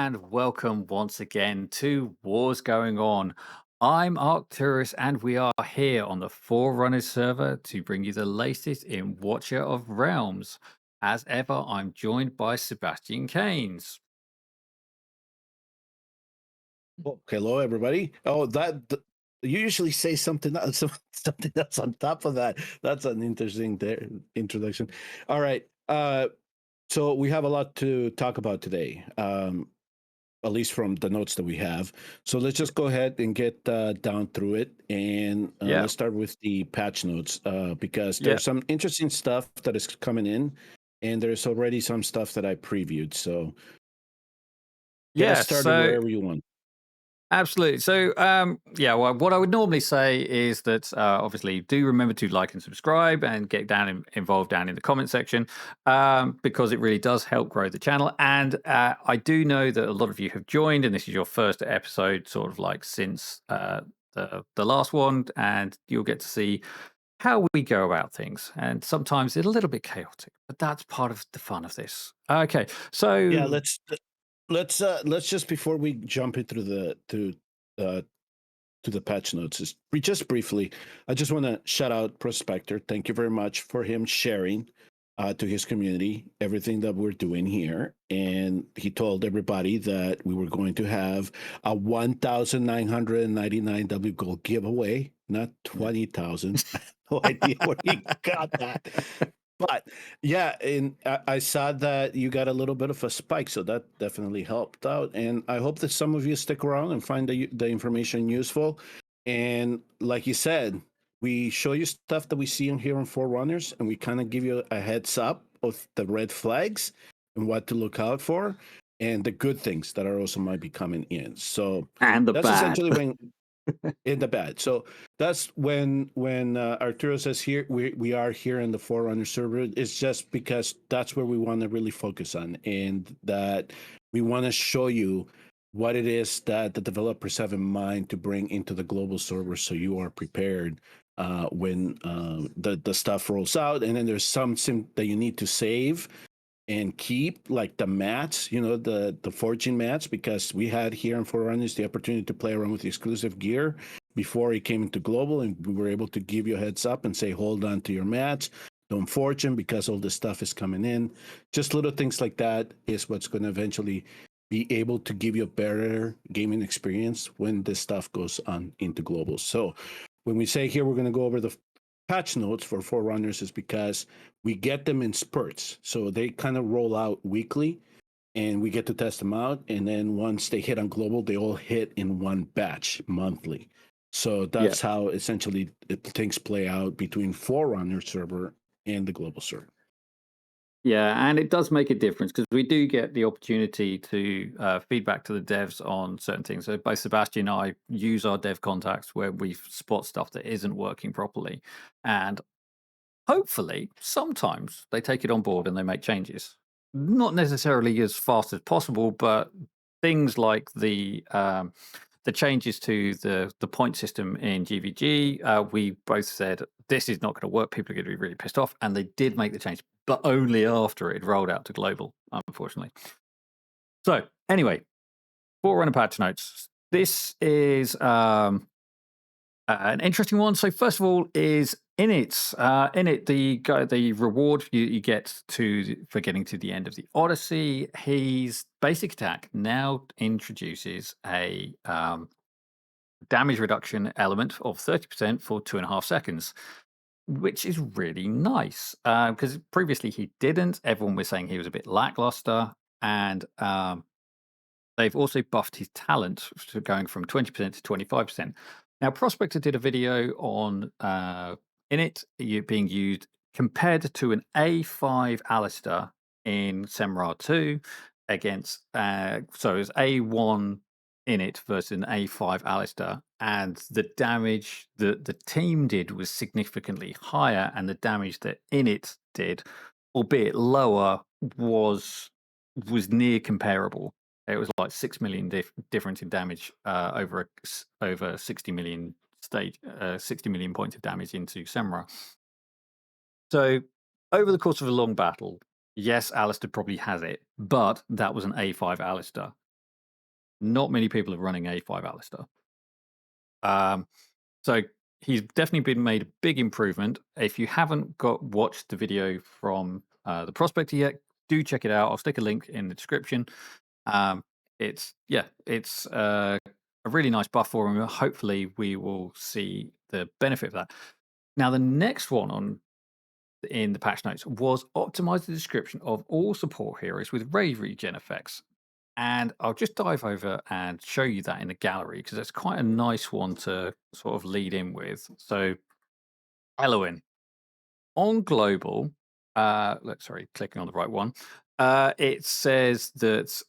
and welcome once again to Wars Going On. I'm Arcturus, and we are here on the Forerunners server to bring you the latest in Watcher of Realms. As ever, I'm joined by Sebastian Keynes. Well, hello, everybody. You usually say something else, something else on top of that. That's an interesting introduction. All right. So we have a lot to talk about today, at least from the notes that we have. So let's just go ahead and get down through it, and Yeah, let's start with the patch notes because yeah, there's some interesting stuff that is coming in, and there's already some stuff that I previewed. So get us yeah. started So wherever you want. absolutely. So, well, what I would normally say is that obviously do remember to like and subscribe and get involved down in the comment section because it really does help grow the channel. And I do know that a lot of you have joined, and this is your first episode, sort of like since the last one, and you'll get to see how we go about things. And sometimes it's a little bit chaotic, but that's part of the fun of this. Okay, Yeah, so let's just before we jump into uh to the patch notes, just briefly, I just want to shout out Prospector. Thank you very much for him sharing to his community everything that we're doing here, and he told everybody that we were going to have a 1,999 W gold giveaway, not 20,000. I have no idea where he got that. But yeah, and I saw that you got a little bit of a spike, so that definitely helped out. And I hope that some of you stick around and find the information useful. And like you said, we show you stuff that we see in here on Forerunners, and we kind of give you a heads up of the red flags and what to look out for, and the good things that are also might be coming in. So and the that's bad. essentially when in the bad. So that's when Arturo says here we are here in the Forerunner server. It's just because that's where we want to really focus on, and that we want to show you what it is that the developers have in mind to bring into the global server, so you are prepared when the stuff rolls out. And then there's some that you need to save and keep, like the mats, the forging mats, because we had here in Forerunners the opportunity to play around with the exclusive gear before it came into global, and we were able to give you a heads up and say, hold on to your mats, don't forge them because all this stuff is coming in. Just little things like that is what's going to eventually be able to give you a better gaming experience when this stuff goes on into global. So when we say here we're going to go over the patch notes for Forerunners, is because we get them in spurts. So they kind of roll out weekly, and we get to test them out. And then once they hit on global, they all hit in one batch monthly. So Yeah. that's how essentially things play out between Forerunner server and the global server. Yeah, and it does make a difference because we do get the opportunity to feedback to the devs on certain things. So both Sebastian and I use our dev contacts where we spot stuff that isn't working properly. And hopefully, sometimes they take it on board and they make changes. Not necessarily as fast as possible, but things like the changes to the point system in GVG, we both said this is not going to work. People are going to be really pissed off, and they did make the change, but only after it rolled out to global, unfortunately. So anyway, Forerunner patch notes. This is an interesting one. So first of all is Init, the reward you get for getting to the end of the Odyssey. His basic attack now introduces a damage reduction element of 30% for 2.5 seconds, which is really nice because previously he didn't. Everyone was saying he was a bit lackluster, and they've also buffed his talent going from 20% to 25%. Now, Prospector did a video on Init being used compared to an A5 Alistair in Semrar 2 against, so it was A1 Init versus an A5 Alistair, and the damage that the team did was significantly higher, and the damage that Init did, albeit lower, was near comparable. It was like 6 million difference in damage over 60 million 60 million points of damage into Semra. So over the course of a long battle, yes, Alistair probably has it, but that was an A5 Alistair. Not many people are running A5 Alistair. So he's definitely been made a big improvement. If you haven't watched the video from the prospector yet, do check it out. I'll stick a link in the description. It's a really nice buff for him. Hopefully, we will see the benefit of that. Now, the next one in the patch notes was optimize the description of all support heroes with rage regen effects. And I'll just dive over and show you that in the gallery because it's quite a nice one to sort of lead in with. So, Eloin on global, clicking on the right one. It says that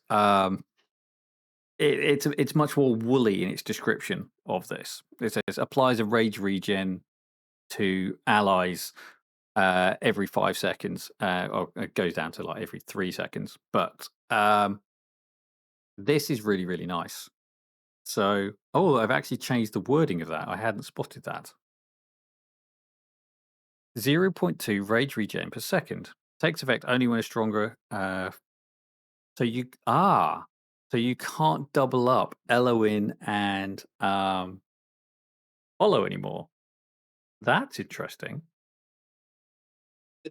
it's much more woolly in its description of this. It says applies a rage regen to allies every 5 seconds, or it goes down to like every 3 seconds. But this is really, really nice. So, I've actually changed the wording of that. I hadn't spotted that. 0.2 rage regen per second. Takes effect only when a stronger. So you can't double up Eloin and Hollow anymore. That's interesting.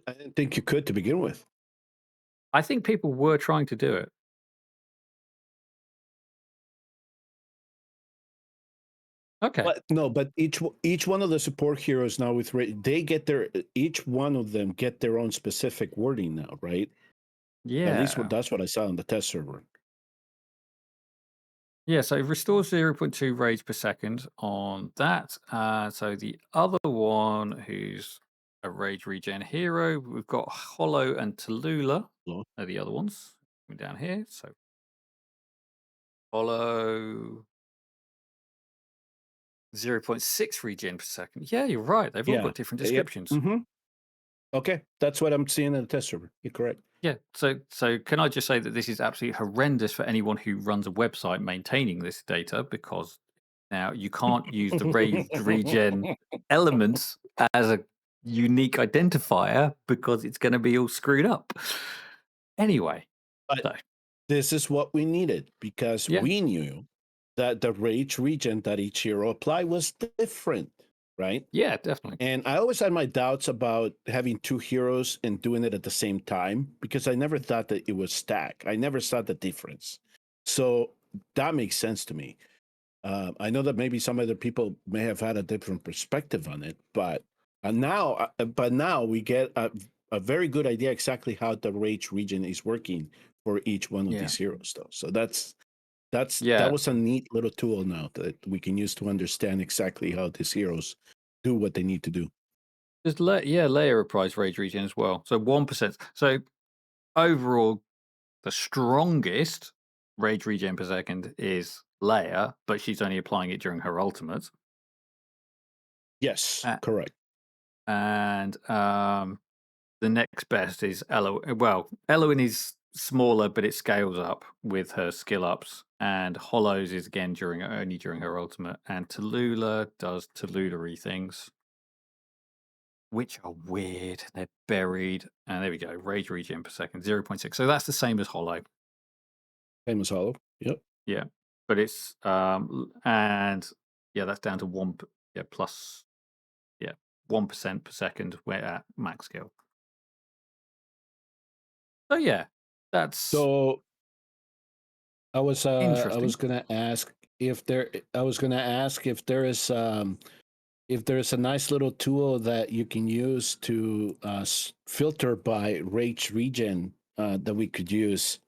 I didn't think you could to begin with. I think people were trying to do it. Okay. But each one of the support heroes now they get each one of them get their own specific wording now, right? Yeah. At least that's what I saw on the test server. Yeah, so restores 0.2 rage per second on that. So the other one who's a rage regen hero, we've got Hollow and Talula are the other ones. Down here. So Hollow 0.6 regen per second. Yeah, you're right. They've all got different descriptions. Yep. Mm-hmm. Okay, that's what I'm seeing in the test server. You're correct. Yeah, so can I just say that this is absolutely horrendous for anyone who runs a website maintaining this data, because now you can't use the rage regen elements as a unique identifier because it's going to be all screwed up. Anyway, this is what we needed because we knew that the rage regen that each hero applied was different, right? Yeah, definitely. And I always had my doubts about having two heroes and doing it at the same time because I never thought that it was stack. I never saw the difference. So that makes sense to me. I know that maybe some other people may have had a different perspective on it, but now we get a very good idea exactly how the rage regen is working for each one of these heroes, though. So that was a neat little tool now that we can use to understand exactly how these heroes do what they need to do. Just Laya applies rage regen as well. So 1%. So overall, the strongest rage regen per second is Laya, but she's only applying it during her ultimate. Yes, correct. And the next best is Eloin. Well, Eloin is smaller, but it scales up with her skill ups. And Hollows is again only during her ultimate. And Talula does Talula-y things, which are weird. They're buried. And there we go. Rage regen per second, 0.6. So that's the same as Hollow. Same as Hollow. Yep. Yeah. But it's and that's down to 1 plus 1% per second we're at max skill. So that's so I was gonna ask if there is if there's a nice little tool that you can use to filter by rage regen that we could use.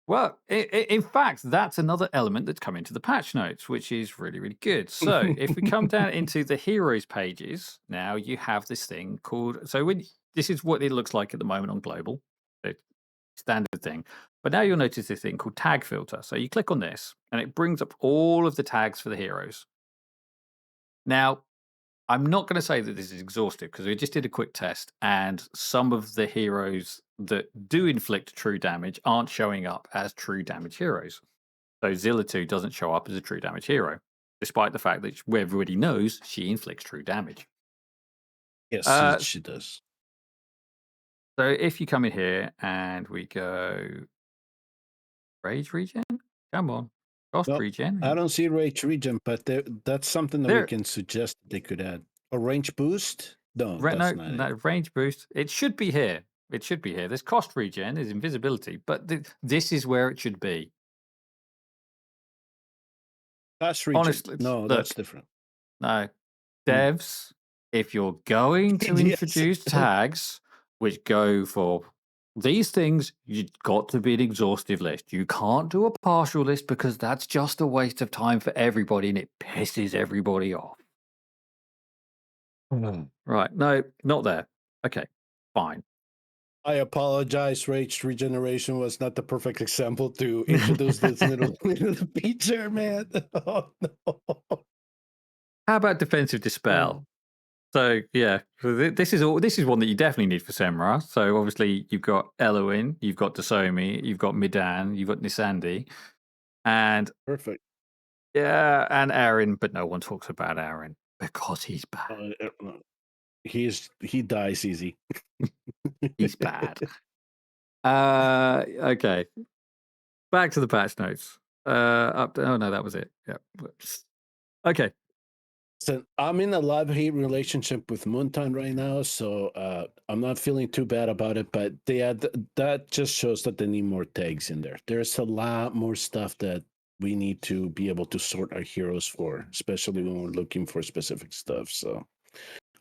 Well, in fact, that's another element that's come into the patch notes, which is really, really good. So if we come down into the heroes pages, now you have this thing called, this is what it looks like at the moment on global, standard thing. But now you'll notice this thing called tag filter. So you click on this and it brings up all of the tags for the heroes. Now, I'm not going to say that this is exhaustive because we just did a quick test and some of the heroes that do inflict true damage aren't showing up as true damage heroes. So Zilla2 doesn't show up as a true damage hero, despite the fact that everybody knows she inflicts true damage. Yes, she does. So if you come in here and we go Rage Regen, come on, Cost No, regen. I don't see range regen, but that's something that we There, can suggest they could add. A range boost? No, that's not it. no range boost. It should be here. It should be here. There's cost regen, there's invisibility, but this is where it should be. Fast regen. Honestly, No, that's look, different. no. Hmm. Devs, if you're going to Yes. introduce tags which go for these things, you've got to be an exhaustive list. You can't do a partial list because that's just a waste of time for everybody and it pisses everybody off. Right. No, not there. Okay, fine. I apologize. Rage regeneration was not the perfect example to introduce this little feature, man. Oh, no. How about defensive dispel? So yeah, so this is one that you definitely need for Semra. So obviously you've got Eloin, you've got Dasomi, you've got Midan, you've got Nisandi, and Perfect. yeah, and Aaron, but no one talks about Aaron because he's bad. He dies easy. He's bad. Okay. Back to the patch notes. Oh no, that was it. Yeah. Whoops. Okay. So I'm in a love-hate relationship with Moonton right now, so I'm not feeling too bad about it. But that just shows that they need more tags in there. There's a lot more stuff that we need to be able to sort our heroes for, especially when we're looking for specific stuff. So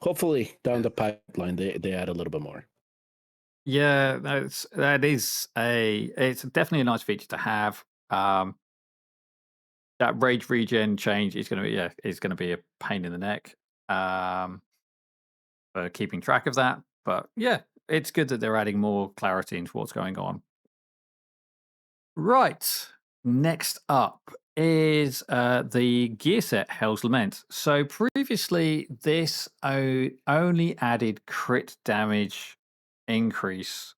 hopefully down the pipeline they add a little bit more. Yeah, it's definitely a nice feature to have. That rage regen change is going to be a pain in the neck for keeping track of that. But yeah, it's good that they're adding more clarity into what's going on. Right. Next up is the gear set Hell's Lament. So previously, this only added crit damage increase.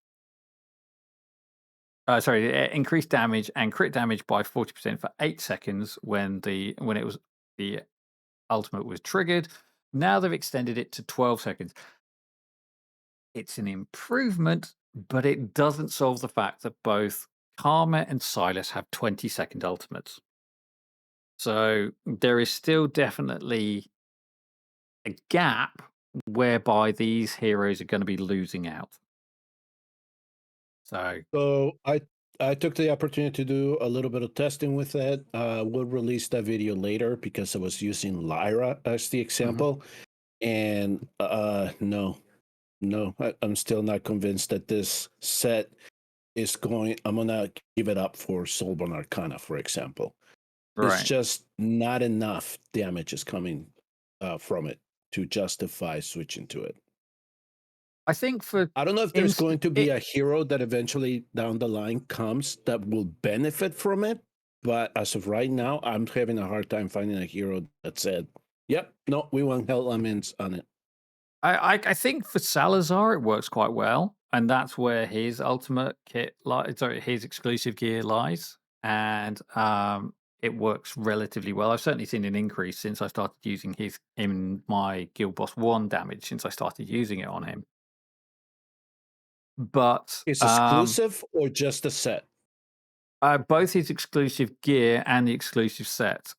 Increased damage and crit damage by 40% for 8 seconds when the ultimate was triggered. Now they've extended it to 12 seconds. It's an improvement, but it doesn't solve the fact that both Karma and Silas have 20-second ultimates. So there is still definitely a gap whereby these heroes are going to be losing out. So I took the opportunity to do a little bit of testing with it. We'll release that video later because I was using Lyra as the example. And no, I'm still not convinced that this set is going. I'm gonna give it up for Soulborn Arcana, for example. It's just not enough damage is coming from it to justify switching to it. I think I don't know if there's going to be a hero that eventually down the line comes that will benefit from it, but as of right now, I'm having a hard time finding a hero that said, "Yep, no, we want Hell Laments on it." I think for Salazar it works quite well, and that's where his ultimate his exclusive gear lies, and it works relatively well. I've certainly seen an increase since I started using his in my Guild Boss 1 damage since I started using it on him. But It's exclusive or just a set? Both his exclusive gear and the exclusive set.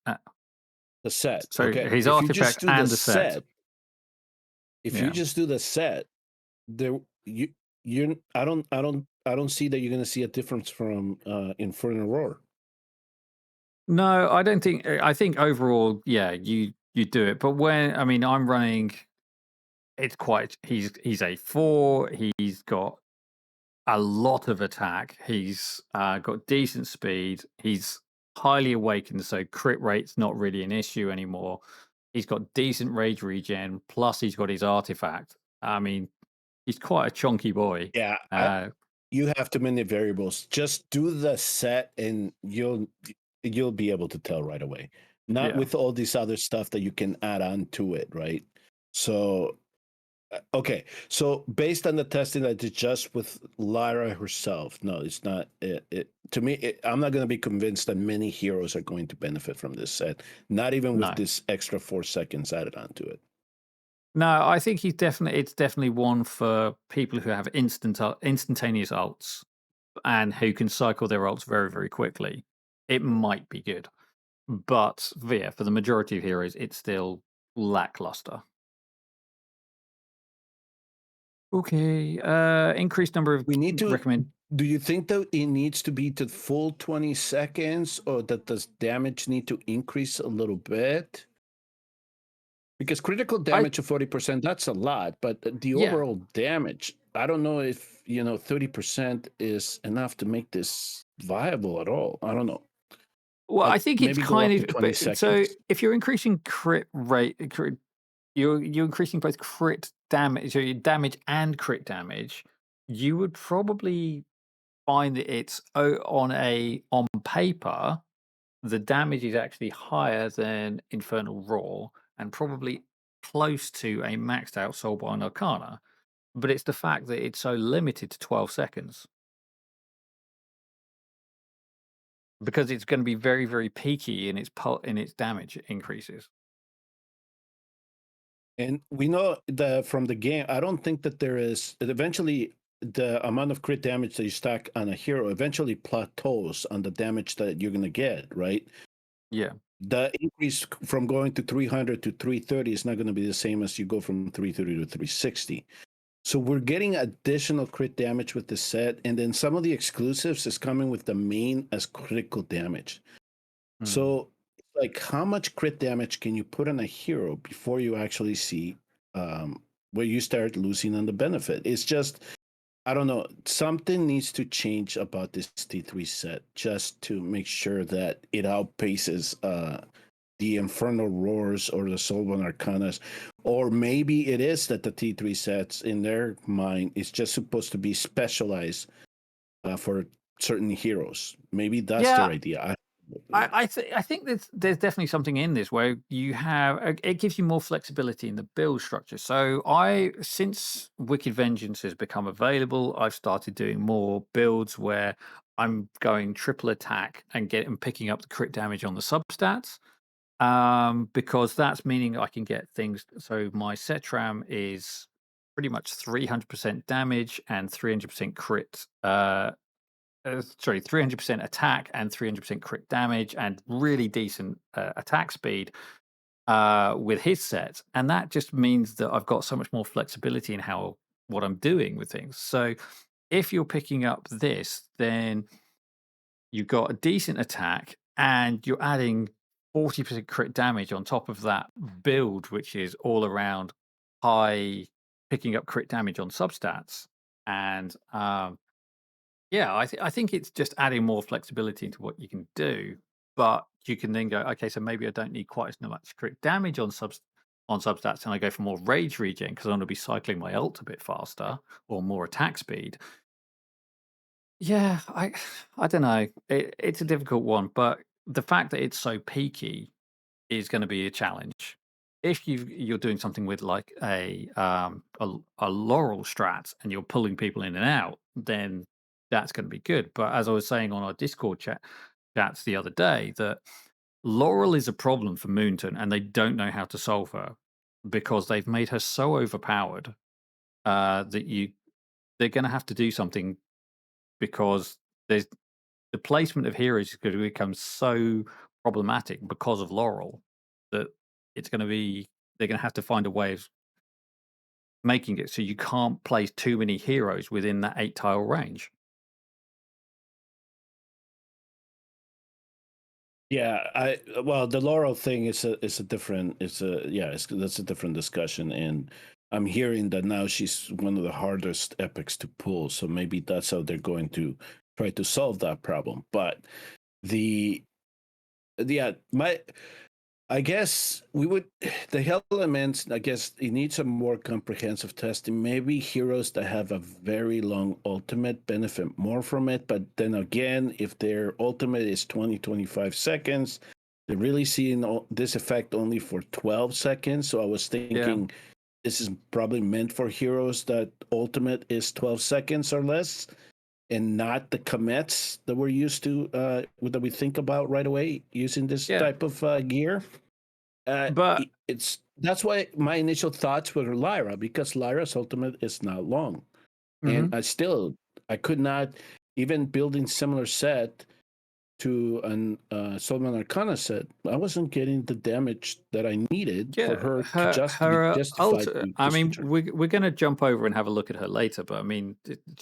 The set. So okay. his If artifact you just do and the the set. If you just do the set, there I don't see that you're going to see a difference from Inferno Roar. No, I don't think. I think overall, yeah, you do it. But I'm running. It's quite. He's a 4. He's got a lot of attack. He's got decent speed. He's highly awakened, so crit rate's not really an issue anymore. He's got decent rage regen. Plus, he's got his artifact. I mean, he's quite a chunky boy. Yeah, you have too many variables. Just do the set, and you'll be able to tell right away. Not with all this other stuff that you can add on to it, right? So, okay. So based on the testing I did just with Lyra herself, no, it's not. To me, I'm not going to be convinced that many heroes are going to benefit from this set. Not even with this extra 4 seconds added onto it. No, I think it's definitely one for people who have instantaneous ults and who can cycle their ults very, very quickly. It might be good. But yeah, for the majority of heroes, it's still lackluster. Okay, increased number of We need to. recommend. Do you think that it needs to be to full 20 seconds, or that does damage need to increase a little bit? Because critical I damage of 40%, that's a lot, but the Yeah. overall damage, I don't know if 30% is enough to make this viable at all. I don't know. Well, I think it's Maybe go up kind to of, 20 but so seconds. if you're increasing crit rate, you're increasing both crit damage, so your damage and crit damage, you would probably find that it's on paper, the damage is actually higher than Infernal Roar and probably close to a maxed out Soulbind Arcana. But it's the fact that it's so limited to 12 seconds because it's going to be very, very peaky in its damage increases. And we know that from the game, I don't think that there is eventually the amount of crit damage that you stack on a hero eventually plateaus on the damage that you're going to get, right? Yeah. The increase from going to 300 to 330 is not going to be the same as you go from 330 to 360. So we're getting additional crit damage with the set, and then some of the exclusives is coming with the main as critical damage. Mm. So, like, how much crit damage can you put on a hero before you actually see where you start losing on the benefit? It's just, I don't know, something needs to change about this T3 set just to make sure that it outpaces the Infernal Roars or the Soulbound Arcanas. Or maybe it is that the T3 sets, in their mind, is just supposed to be specialized for certain heroes. Maybe that's Yeah, their idea. I think there's definitely something in this where you have it gives you more flexibility in the build structure. So since Wicked Vengeance has become available, I've started doing more builds where I'm going triple attack and picking up the crit damage on the substats. Because that's meaning I can get things. So my Setram is pretty much 300% damage and 300% crit. Sorry, 300% attack and 300% crit damage and really decent attack speed with his set. And that just means that I've got so much more flexibility in what I'm doing with things. So if you're picking up this, then you've got a decent attack and you're adding 40% crit damage on top of that build, which is all around high picking up crit damage on substats. And yeah, I think it's just adding more flexibility into what you can do. But you can then go, okay, so maybe I don't need quite as much crit damage on substats, and I go for more rage regen because I'm going to be cycling my ult a bit faster or more attack speed. Yeah, I don't know. It's a difficult one, but the fact that it's so peaky is going to be a challenge. If you're doing something with like a laurel strat and you're pulling people in and out, then that's going to be good. But as I was saying on our Discord chats the other day, that Laurel is a problem for Moonton, and they don't know how to solve her because they've made her so overpowered that they're going to have to do something because there's the placement of heroes is going to become so problematic because of Laurel that it's going to be they're going to have to find a way of making it so you can't place too many heroes within that 8 tile range. Yeah, well, the Laurel thing is a different that's a different discussion, and I'm hearing that now she's one of the hardest epics to pull, so maybe that's how they're going to try to solve that problem. But the yeah, my I guess we would the elements. I guess it needs a more comprehensive testing. Maybe heroes that have a very long ultimate benefit more from it. But then again, if their ultimate is 20-25 seconds, they're really seeing this effect only for 12 seconds. So I was Yeah. thinking this is probably meant for heroes that ultimate is 12 seconds or less, and not the commits that we're used to that we think about right away using this Yeah. type of gear. But It's that's why my initial thoughts were Lyra, because Lyra's ultimate is not long, and mhm. I could not, even building similar set. to an Soulman Arcana set, I wasn't getting the damage that I needed for Yeah, her to be justified I to mean, switch her. we're going to jump over and have a look at her later, but I mean,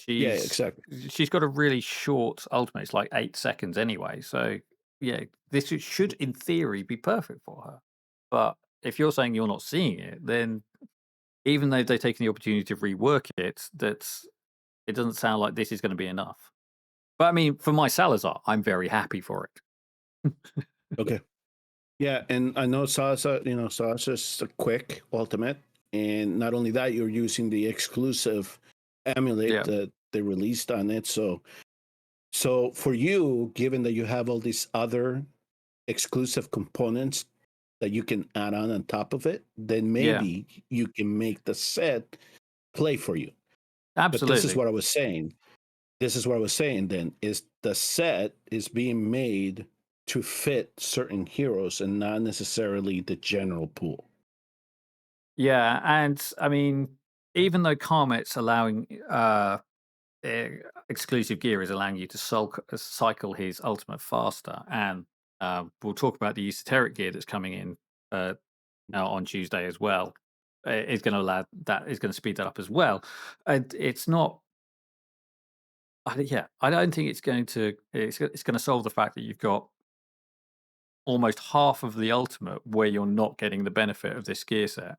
Yeah, exactly. she's got a really short ultimate. It's like 8 seconds anyway. So yeah, this should, in theory, be perfect for her. But if you're saying you're not seeing it, then even though they've taken the opportunity to rework it, it doesn't sound like this is going to be enough. But I mean, for my Salazar, I'm very happy for it. Okay. Yeah, and I know Salsa's a quick ultimate, and not only that, you're using the exclusive amulet Yeah. that they released on it. So for you, given that you have all these other exclusive components that you can add on top of it, then Yeah. maybe you can make the set play for you. But this is Absolutely. what I was saying. This is what I was saying then is the set is being made to fit certain heroes and not necessarily the general pool. Yeah, and I mean, even though Karmet's allowing exclusive gear is allowing you to cycle his ultimate faster, and we'll talk about the esoteric gear that's coming in now on Tuesday as well. Is going to allow that is going to speed that up as well, and it's not. Yeah, I don't think it's going to. It's going to solve the fact that you've got almost half of the ultimate where you're not getting the benefit of this gear set.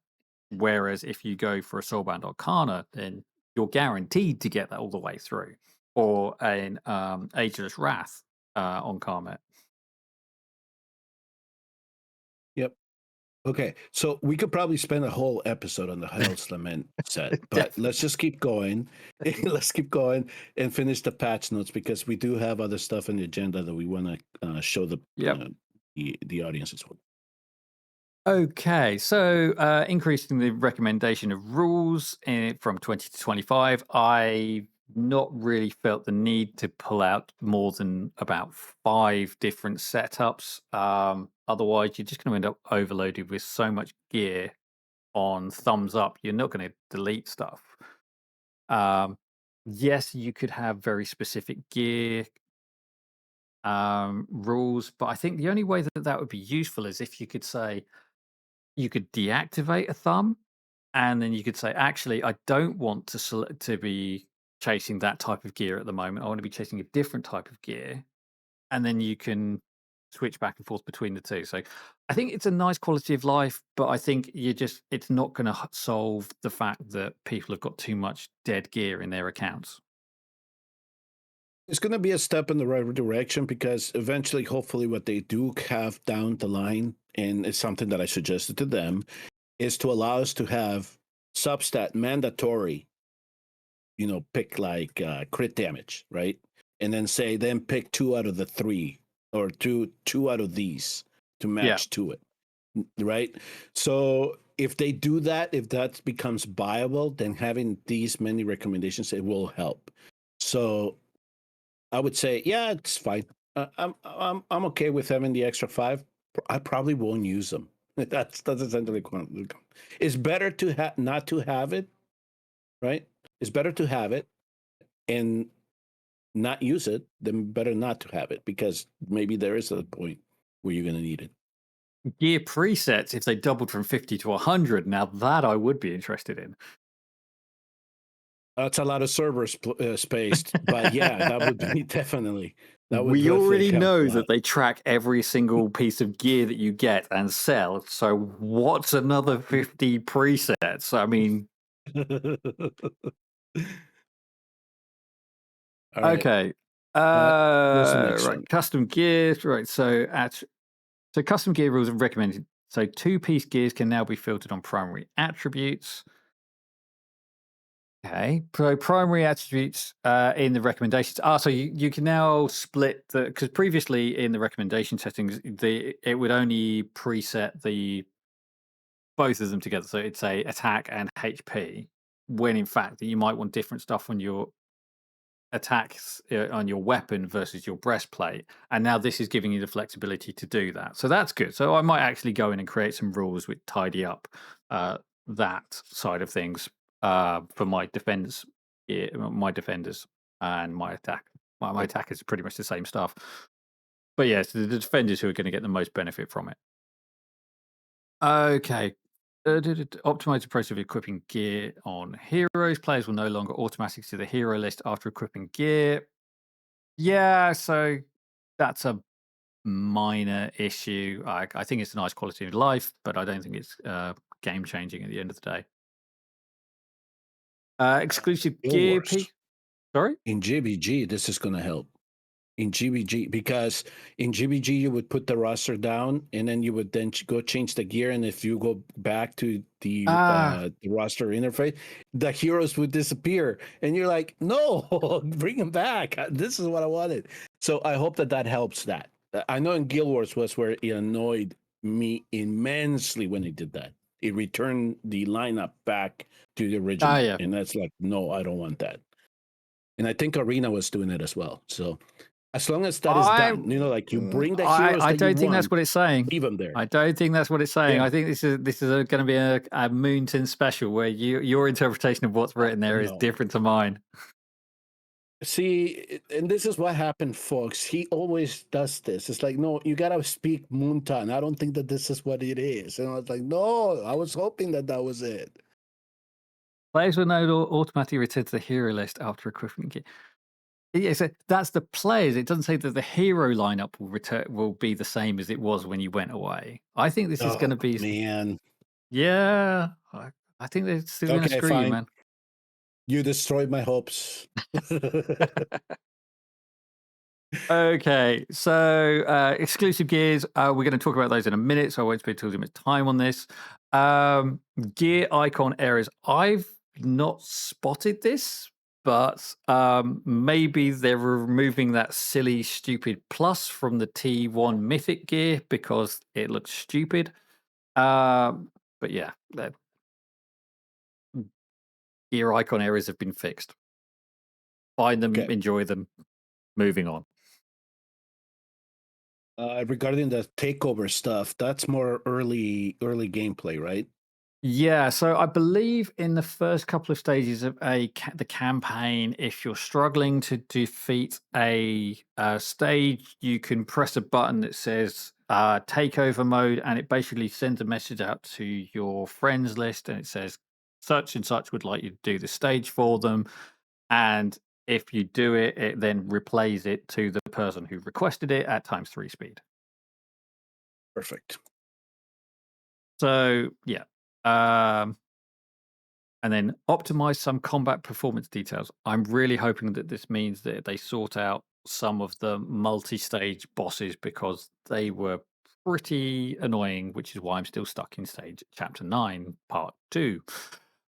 Whereas if you go for a Soulbound Arcana, then you're guaranteed to get that all the way through. Or an Ageless Wrath on Karmet. Yep. Okay. So we could probably spend a whole episode on the Hell's Lament set, but Definitely. let's just keep going. Let's keep going and finish the patch notes because we do have other stuff in the agenda that we want to show Yep. The audience as well. Okay, so increasing the recommendation of rules from 20 to 25, I not really felt the need to pull out more than about 5 different setups. Otherwise, you're just going to end up overloaded with so much gear on thumbs up. You're not going to delete stuff. Yes, you could have very specific gear rules, but I think the only way that that would be useful is if you could say, you could deactivate a thumb, and then you could say, actually, I don't want to be chasing that type of gear at the moment. I want to be chasing a different type of gear, and then you can switch back and forth between the two. So I think it's a nice quality of life, but I think it's not going to solve the fact that people have got too much dead gear in their accounts. It's going to be a step in the right direction because eventually, hopefully, what they do have down the line, and it's something that I suggested to them, is to allow us to have substat mandatory, pick like crit damage, right? And then pick 2 out of the 3 or two out of these to match to it, right? So if they do that, if that becomes viable, then having these many recommendations, it will help. So I would say, yeah, it's fine. I'm okay with having the extra 5. I probably won't use them. That's essentially what it's better to not to have it, right? It's better to have it and not use it than better not to have it because maybe there is a point where you're going to need it. Gear presets, if they doubled from 50 to 100, now that I would be interested in. That's a lot of server space, but yeah, that would be definitely. That would We already help know a that lot. they track every single piece of gear that you get and sell. So what's another 50 presets? I mean, All right. okay. What's the next Right, one? custom gears. Right, so custom gear rules are recommended. So 2-piece gears can now be filtered on primary attributes. Okay, so primary attributes in the recommendations. So you can now split because previously in the recommendation settings, it would only preset both of them together. So it's a attack and HP. When in fact you might want different stuff on your attacks on your weapon versus your breastplate, and now this is giving you the flexibility to do that. So that's good. So I might actually go in and create some rules which tidy up that side of things for my defenders, and my attack. My attack is pretty much the same stuff. But yes, the defenders who are going to get the most benefit from it. Okay. Optimize the process of equipping gear on heroes. Players will no longer automatically see the hero list after equipping gear. Yeah, so that's a minor issue. I think it's a nice quality of life, but I don't think it's game changing at the end of the day. Exclusive gear WoRs. piece. Sorry? In GBG, this is going to help. In GBG, because in GBG you would put the roster down and then you would then go change the gear, and if you go back to the roster interface, the heroes would disappear, and you're like, no, bring them back. This is what I wanted. So I hope that helps. That I know in Guild Wars was where it annoyed me immensely when it did that. It returned the lineup back to the original, Yeah. and that's like, no, I don't want that. And I think Arena was doing it as well. So as long as that is done, like you bring the heroes I that don't you think want, that's what it's saying. leave them there. I don't think that's what it's saying. Yeah. I think this is going to be a Moonton special where your interpretation of what's written there is different to mine. See, and this is what happened, folks. He always does this. It's like, no, you gotta speak Moonton. I don't think that this is what it is. And I was like, no, I was hoping that was it. Players will now automatically return to the hero list after equipping gear. Yeah, so that's the players. It doesn't say that the hero lineup will be the same as it was when you went away. I think this is going to be. Man. Yeah, I think they're still going to screw you, man. You destroyed my hopes. Okay, so exclusive gears. We're going to talk about those in a minute, so I won't spend too much time on this. Gear icon areas. I've not spotted this, but maybe they're removing that silly, stupid plus from the T1 Mythic gear because it looks stupid. But yeah, gear icon areas have been fixed. Find them, enjoy them. Moving on. Regarding the takeover stuff, that's more early gameplay, right? Yeah, so I believe in the first couple of stages of the campaign, if you're struggling to defeat a stage, you can press a button that says takeover mode, and it basically sends a message out to your friends list, and it says such and such would like you to do the stage for them, and if you do it, it then replays it to the person who requested it at ×3 speed. Perfect. So yeah. And then optimize some combat performance details. I'm really hoping that this means that they sort out some of the multi-stage bosses because they were pretty annoying, which is why I'm still stuck in chapter 9, part 2.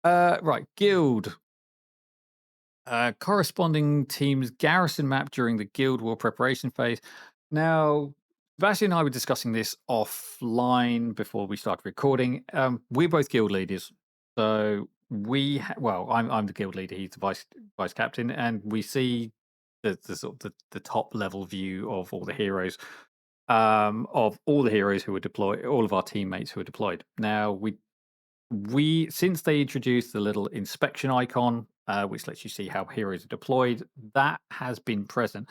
Right, guild. Corresponding team's garrison map during the guild war preparation phase. Now, Sebastian and I were discussing this offline before we started recording. We're both guild leaders, so I'm the guild leader. He's the vice captain, and we see the sort of the top level view of all the heroes, of all the heroes who were deployed, all of our teammates who were deployed. Now we since they introduced the little inspection icon, which lets you see how heroes are deployed, that has been present.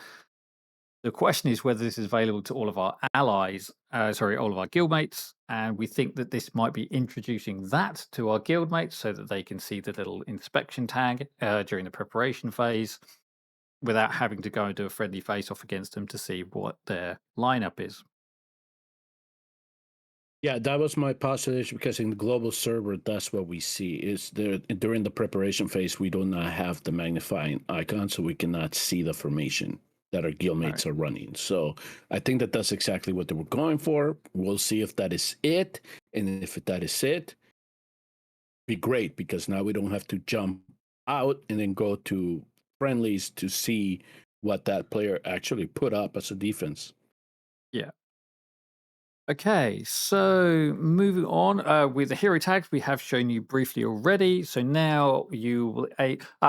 The question is whether this is available to all of our allies, all of our guildmates, and we think that this might be introducing that to our guildmates so that they can see the little inspection tag during the preparation phase without having to go and do a friendly face-off against them to see what their lineup is. Yeah, that was my postulation because in the global server, that's what we see. Is there during the preparation phase, we do not have the magnifying icon, so we cannot see the formation that our guildmates are running. So I think that that's exactly what they were going for. We'll see if that is it, and if that is it, be great because now we don't have to jump out and then go to friendlies to see what that player actually put up as a defense. Yeah. Okay, so moving on with the hero tags, we have shown you briefly already. So now you will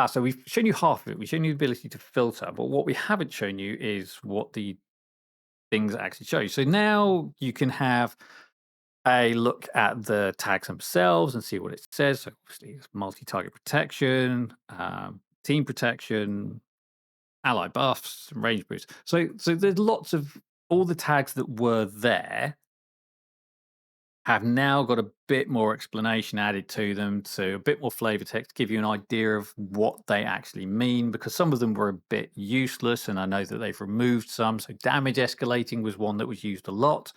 so we've shown you half of it. We've shown you the ability to filter, but what we haven't shown you is what the things actually show you. So now you can have a look at the tags themselves and see what it says. So obviously it's multi-target protection, team protection, ally buffs, range boost. So there's lots of all the tags that were there have now got a bit more explanation added to them, to a bit more flavor text, give you an idea of what they actually mean, because some of them were a bit useless, and I know that they've removed some. So damage escalating was one that was used a lot,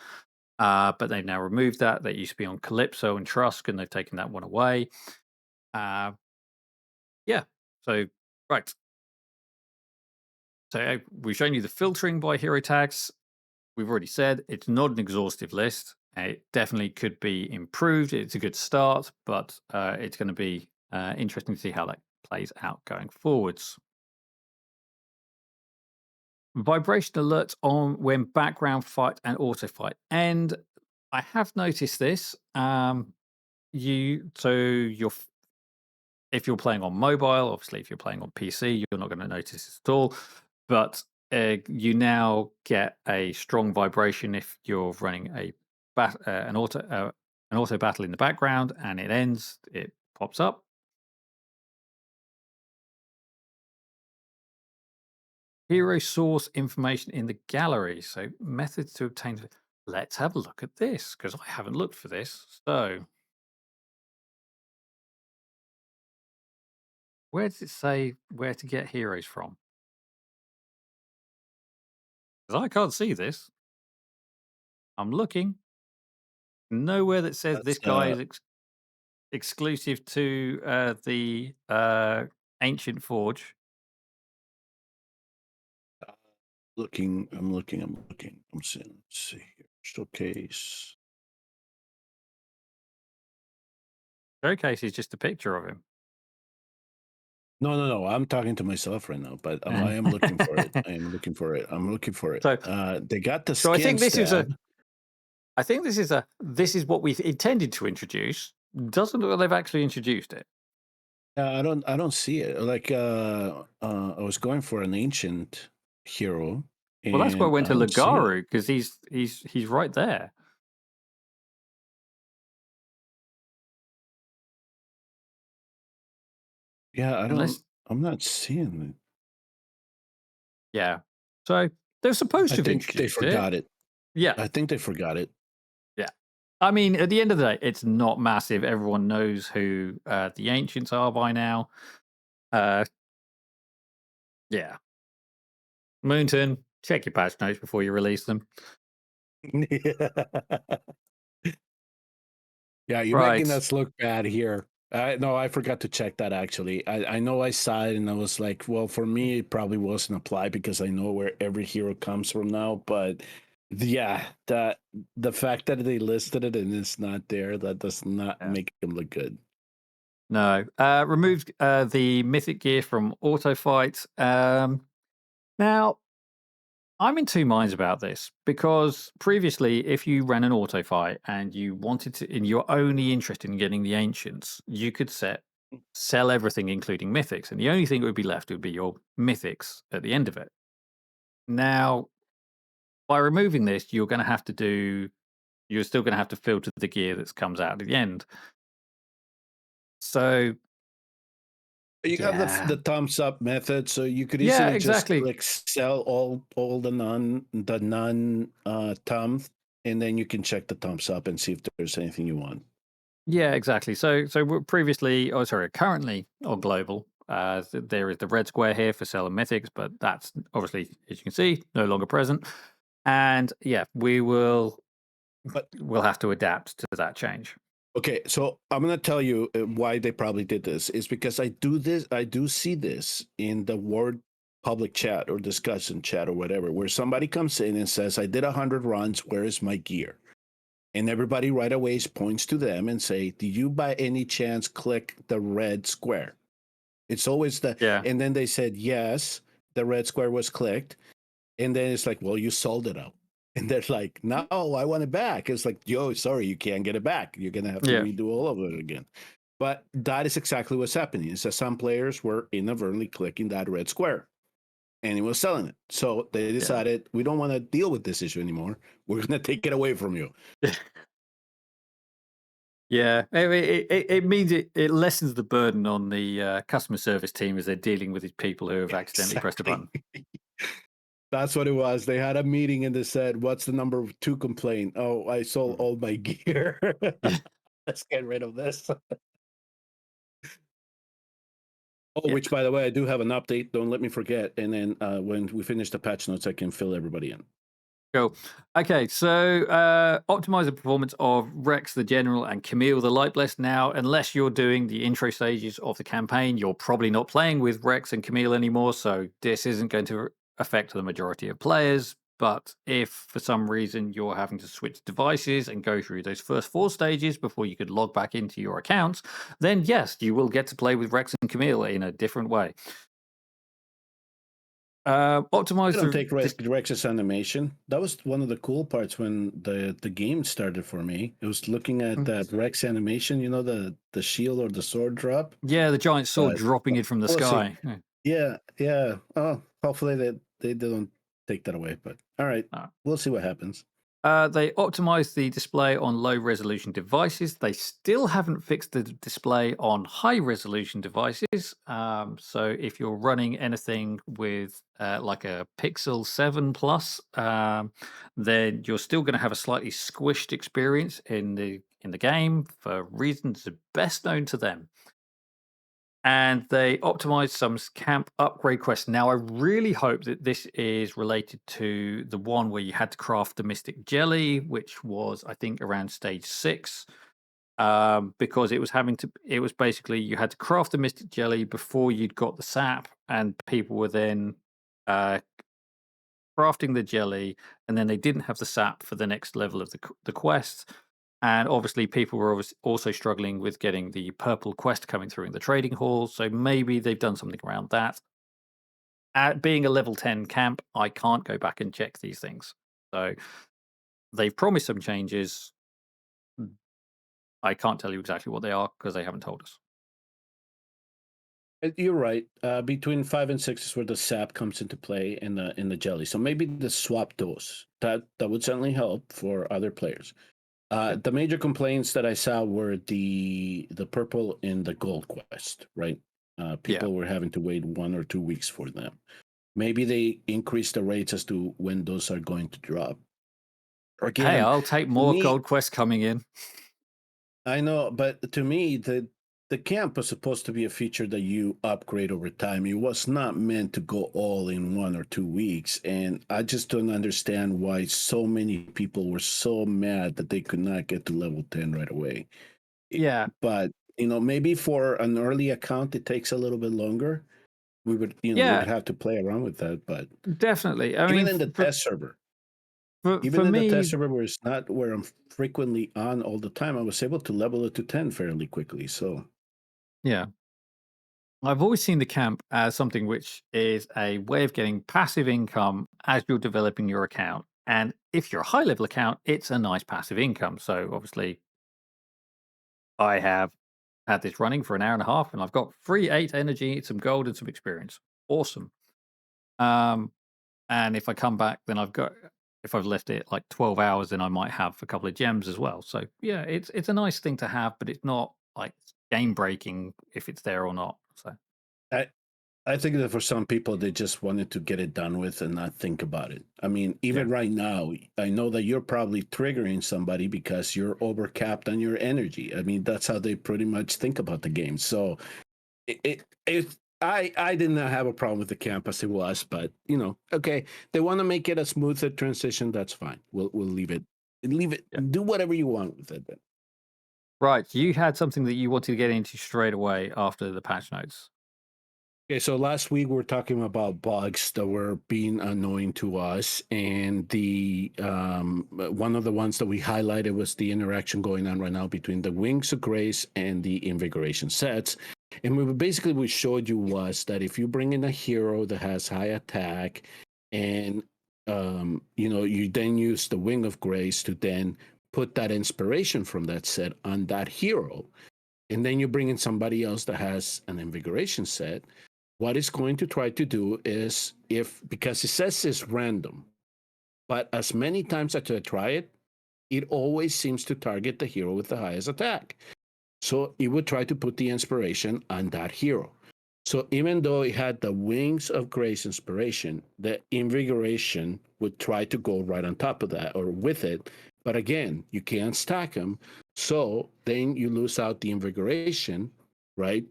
but they've now removed that. That used to be on Calypso and Trusk, and they've taken that one away. Yeah, so right. So we've shown you the filtering by hero tags. We've already said it's not an exhaustive list. It definitely could be improved. It's a good start, but it's going to be interesting to see how that plays out going forwards. Vibration alerts on when background fight and auto fight end. I have noticed this. If you're playing on mobile, obviously, if you're playing on PC, you're not going to notice this at all. But you now get a strong vibration if you're running an auto battle in the background and it ends. It pops up. Hero source information in the gallery. So methods to obtain. Let's have a look at this because I haven't looked for this. So where does it say where to get heroes from? Because I can't see this. I'm looking. Nowhere that says That's this guy is exclusive to the Ancient Forge. I'm looking. I'm seeing. Let's see here. Showcase. Showcase is just a picture of him. No. I'm talking to myself right now, but I am looking for it. I'm looking for it. So, they got the so I think skin this stab. this is what we've intended to introduce. Doesn't look like they've actually introduced it. I don't see it. Like I was going for an ancient hero. Well, that's why I went to don't see it. Lagaru because he's right there. Yeah, Unless, I'm not seeing it. yeah. So they're supposed I to have think they introduced forgot it. Yeah. I think they forgot it. Yeah. I mean, at the end of the day, it's not massive. Everyone knows who the ancients are by now. Yeah. Moonton, check your patch notes before you release them. Yeah, you're Right. making us look bad here. No, I forgot to check that actually. I know I saw it and I was like, well, for me, it probably wasn't applied because I know where every hero comes from now. But yeah, the fact that they listed it and it's not there, that does not make them look good. No. Removed the mythic gear from auto fight. Now, I'm in two minds about this because previously, if you ran an auto fight and you wanted to, and you're only interested in getting the ancients, you could sell everything, including mythics, and the only thing that would be left would be your mythics at the end of it. Now, by removing this, you're still going to have to filter the gear that comes out at the end. So you have the thumbs up method, so you could Yeah, easily just exactly. like sell all the non thumbs, and then you can check the thumbs up and see if there's anything you want. Yeah, exactly. So we're currently on global. There is the red square here for selling mythics, but that's obviously, as you can see, no longer present. And yeah, we'll have to adapt to that change. Okay, so I'm gonna tell you why they probably did this. Is because I do see this in the Word public chat or discussion chat or whatever, where somebody comes in and says, "I did 100 runs. Where is my gear?" And everybody right away points to them and say, "Do you by any chance click the red square?" It's always and then they said yes, the red square was clicked, and then it's like, "Well, you sold it out." And they're like, "No, I want it back." It's like, "Yo, sorry, you can't get it back. You're gonna have to redo all of it again." But that is exactly what's happening. Is that some players were inadvertently clicking that red square, and he was selling it. So they decided, we don't want to deal with this issue anymore. We're gonna take it away from you. Yeah, it means it lessens the burden on the customer service team as they're dealing with these people who have accidentally pressed a button. That's what it was. They had a meeting and they said, "What's the number 2 complaint?" "Oh, I sold all my gear. Yeah. Let's get rid of this." Oh, Yeah. which by the way, I do have an update. Don't let me forget. And then when we finish the patch notes, I can fill everybody in. Cool. Okay, so optimize the performance of Rex the General and Camille the Light Blessed. Now, unless you're doing the intro stages of the campaign, you're probably not playing with Rex and Camille anymore, so this isn't going to affect the majority of players. But if for some reason you're having to switch devices and go through those first 4 stages before you could log back into your accounts, then yes, you will get to play with Rex and Camille in a different way. I Optimize don't the take Rex's animation. That was one of the cool parts when the game started for me. It was looking at that Rex animation, you know, the shield or the sword drop. the giant sword But dropping it from the we'll see. sky. Yeah. Yeah. Oh, hopefully they don't take that away. But all right, we'll see what happens. They optimized the display on low resolution devices. They still haven't fixed the display on high resolution devices. So if you're running anything with like a Pixel 7 Plus, then you're still going to have a slightly squished experience in the game for reasons best known to them. And they optimized some camp upgrade quests. Now, I really hope that this is related to the one where you had to craft the mystic jelly, which was, I think, around stage 6. Because it was basically you had to craft the mystic jelly before you'd got the sap, and people were then crafting the jelly, and then they didn't have the sap for the next level of the quest. And obviously, people were also struggling with getting the purple quest coming through in the trading hall. So maybe they've done something around that. At being a level 10 camp, I can't go back and check these things. So they've promised some changes. I can't tell you exactly what they are because they haven't told us. You're right. Between 5 and 6 is where the sap comes into play in the jelly. So maybe the swap those. That would certainly help for other players. The major complaints that I saw were the purple and the gold quest, right? People were having to wait 1 or 2 weeks for them. Maybe they increase the rates as to when those are going to drop. Again, hey, I'll take more gold quests coming in. I know, but to me, the camp was supposed to be a feature that you upgrade over time. It was not meant to go all in 1 or 2 weeks. And I just don't understand why so many people were so mad that they could not get to level 10 right away. Yeah. But, maybe for an early account, it takes a little bit longer. We would, we would have to play around with that. But definitely. I mean, mean, in the test server. For in me, the test server where it's not where I'm frequently on all the time, I was able to level it to 10 fairly quickly. So yeah. I've always seen the camp as something which is a way of getting passive income as you're developing your account. And if you're a high level account, it's a nice passive income. So obviously, I have had this running for an hour and a half and I've got free 8 energy, some gold, and some experience. Awesome. And if I come back, then if I've left it like 12 hours, then I might have a couple of gems as well. So yeah, it's a nice thing to have, but it's not like game breaking if it's there or not. So I think that for some people, they just wanted to get it done with and not think about it. I mean, even right now, I know that you're probably triggering somebody because you're overcapped on your energy. I mean, that's how they pretty much think about the game. So I did not have a problem with the camp as it was, but okay, they want to make it a smoother transition. That's fine. We'll leave it. Do whatever you want with it then. Right, you had something that you wanted to get into straight away after the patch notes. Okay, so last week we were talking about bugs that were being annoying to us, and the one of the ones that we highlighted was the interaction going on right now between the Wings of Grace and the Invigoration sets. And we showed you was that if you bring in a hero that has high attack, and you then use the Wing of Grace to then put that inspiration from that set on that hero, and then you bring in somebody else that has an Invigoration set. What it's going to try to do is, because it says it's random, but as many times as I try it, it always seems to target the hero with the highest attack. So it would try to put the inspiration on that hero. So even though it had the Wings of Grace inspiration, the invigoration would try to go right on top of that or with it. But again, you can't stack them. So then you lose out the invigoration, right?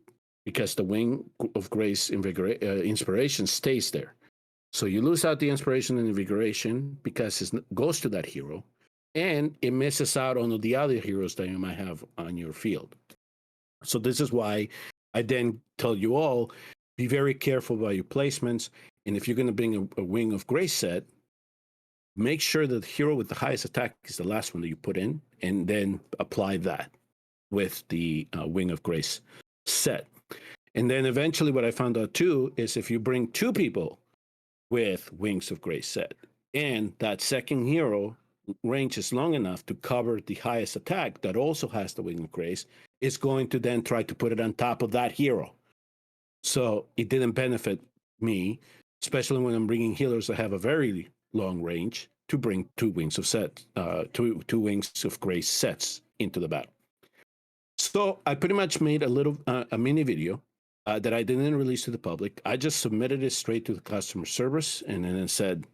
Because the Wing of Grace inspiration stays there. So you lose out the inspiration and invigoration because it goes to that hero, and it misses out on the other heroes that you might have on your field. So this is why I then tell you all, be very careful about your placements. And if you're going to bring a Wing of Grace set, make sure that the hero with the highest attack is the last one that you put in, and then apply that with the Wing of Grace set. And then eventually what I found out too is if you bring two people with Wings of Grace set, and that second hero range is long enough to cover the highest attack that also has the Wing of Grace, is going to then try to put it on top of that hero. So it didn't benefit me, especially when I'm bringing healers that have a very long range, to bring two Wings of Grace sets into the battle. So I pretty much made a mini video that I didn't release to the public. I just submitted it straight to the customer service, and then it said,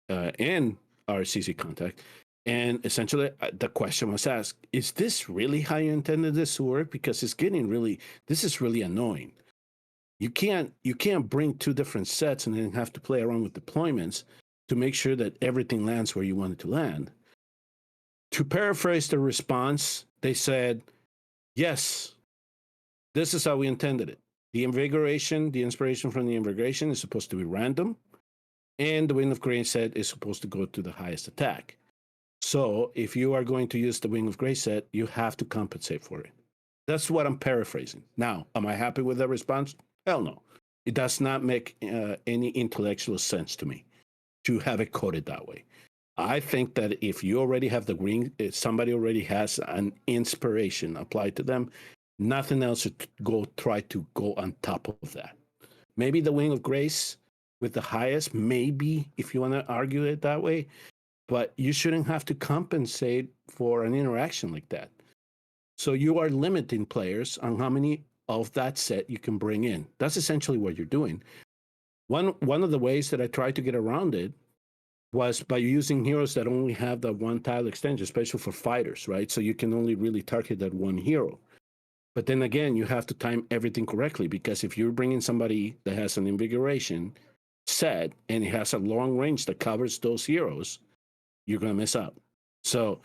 and our CC contact. And essentially, the question was asked, is this really how you intended this to work? Because it's getting this is really annoying. You can't bring two different sets and then have to play around with deployments to make sure that everything lands where you want it to land. To paraphrase the response, they said, yes, this is how we intended it. The invigoration, the inspiration from the invigoration is supposed to be random, and the Wing of Grace set is supposed to go to the highest attack. So if you are going to use the Wing of Grace set, you have to compensate for it. That's what I'm paraphrasing. Now, am I happy with that response? Hell no. It does not make any intellectual sense to me to have it coded that way. I think that if you already have the Wing, if somebody already has an inspiration applied to them, nothing else should try to go on top of that. Maybe the Wing of Grace with the highest, maybe, if you want to argue it that way, but you shouldn't have to compensate for an interaction like that. So you are limiting players on how many of that set you can bring in. That's essentially what you're doing. One of the ways that I tried to get around it was by using heroes that only have that one tile extension, especially for fighters, right? So you can only really target that one hero. But then again, you have to time everything correctly, because if you're bringing somebody that has an invigoration set and it has a long range that covers those heroes, you're going to miss out. So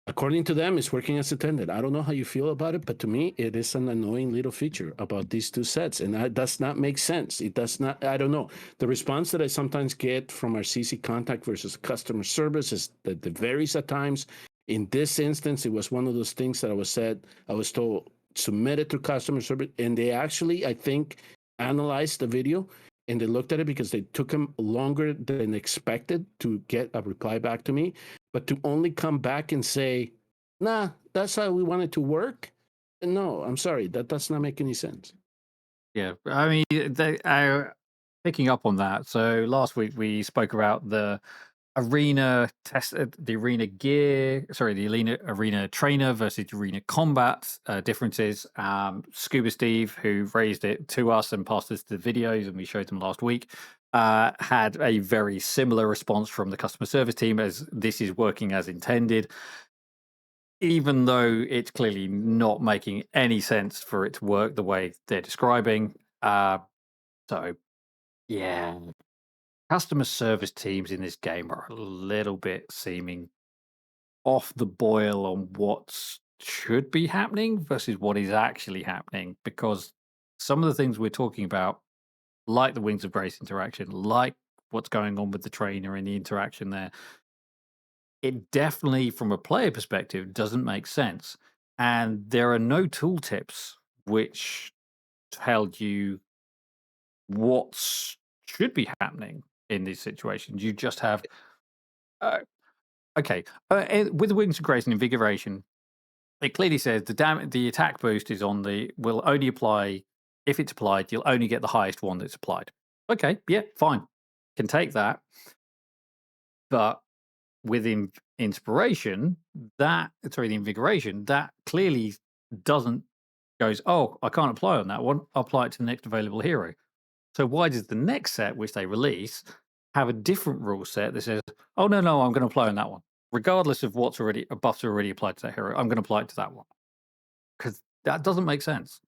according to them, it's working as intended. I don't know how you feel about it, but to me, it is an annoying little feature about these two sets, and that does not make sense. It does not, I don't know. The response that I sometimes get from our CC contact versus customer service is that it varies at times. In this instance, it was one of those things that I was told, submit it to customer service, and they actually, I think, analyzed the video, and they looked at it because they took them longer than expected to get a reply back to me. But to only come back and say, nah, that's how we want it to work. No, I'm sorry, that does not make any sense. Yeah, I mean, picking up on that. So last week we spoke about the arena test, the arena trainer versus arena combat differences. Scuba Steve, who raised it to us and passed us the videos, and we showed them last week, had a very similar response from the customer service team, as this is working as intended, even though it's clearly not making any sense for it to work the way they're describing. So yeah, customer service teams in this game are a little bit seeming off the boil on what should be happening versus what is actually happening, because some of the things we're talking about, like the Wings of Grace interaction, like what's going on with the trainer and the interaction there, it definitely, from a player perspective, doesn't make sense. And there are no tooltips which tell you what should be happening in these situations. You just have, okay, with the Wings of Grace and Invigoration, it clearly says the attack boost is will only apply if it's applied. You'll only get the highest one that's applied. Okay, yeah, fine, can take that. But with the invigoration, that clearly doesn't goes, oh, I can't apply on that one. I'll apply it to the next available hero. So why does the next set, which they release, have a different rule set that says, oh, no, I'm going to apply on that one, regardless of what's already a buff's already applied to that hero. I'm going to apply it to that one because that doesn't make sense.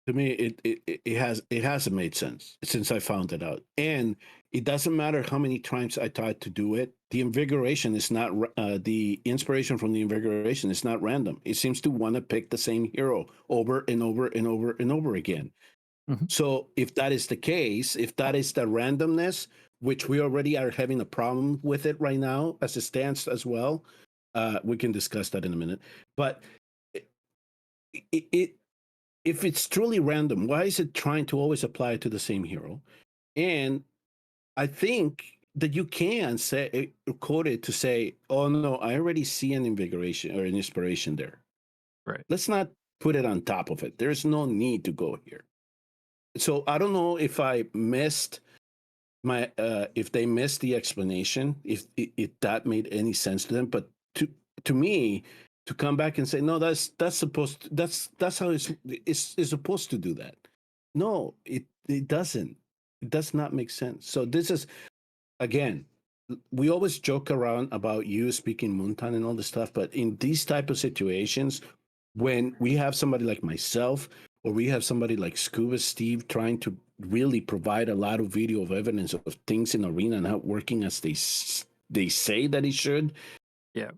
To me, it hasn't made sense since I found it out, and it doesn't matter how many times I tried to do it. The invigoration is not the inspiration from the invigoration is not random. It seems to want to pick the same hero over and over and over and over again. Mm-hmm. So if that is the case, if that is the randomness, which we already are having a problem with it right now as it stands as well, we can discuss that in a minute. But it if it's truly random, why is it trying to always apply it to the same hero? And I think that you can say code it to say, oh no, I already see an invigoration or an inspiration there. Right. Let's not put it on top of it. There's no need to go here. So I don't know if I missed my if they missed the explanation, if that made any sense to them. But to me, to come back and say no, that's supposed to, that's how it's supposed to do that. No, it doesn't. It does not make sense. So this is again, we always joke around about you speaking Moonton and all this stuff, but in these type of situations, when we have somebody like myself or we have somebody like Scuba Steve trying to really provide a lot of video of evidence of things in Arena not working as they say that it should. Yeah.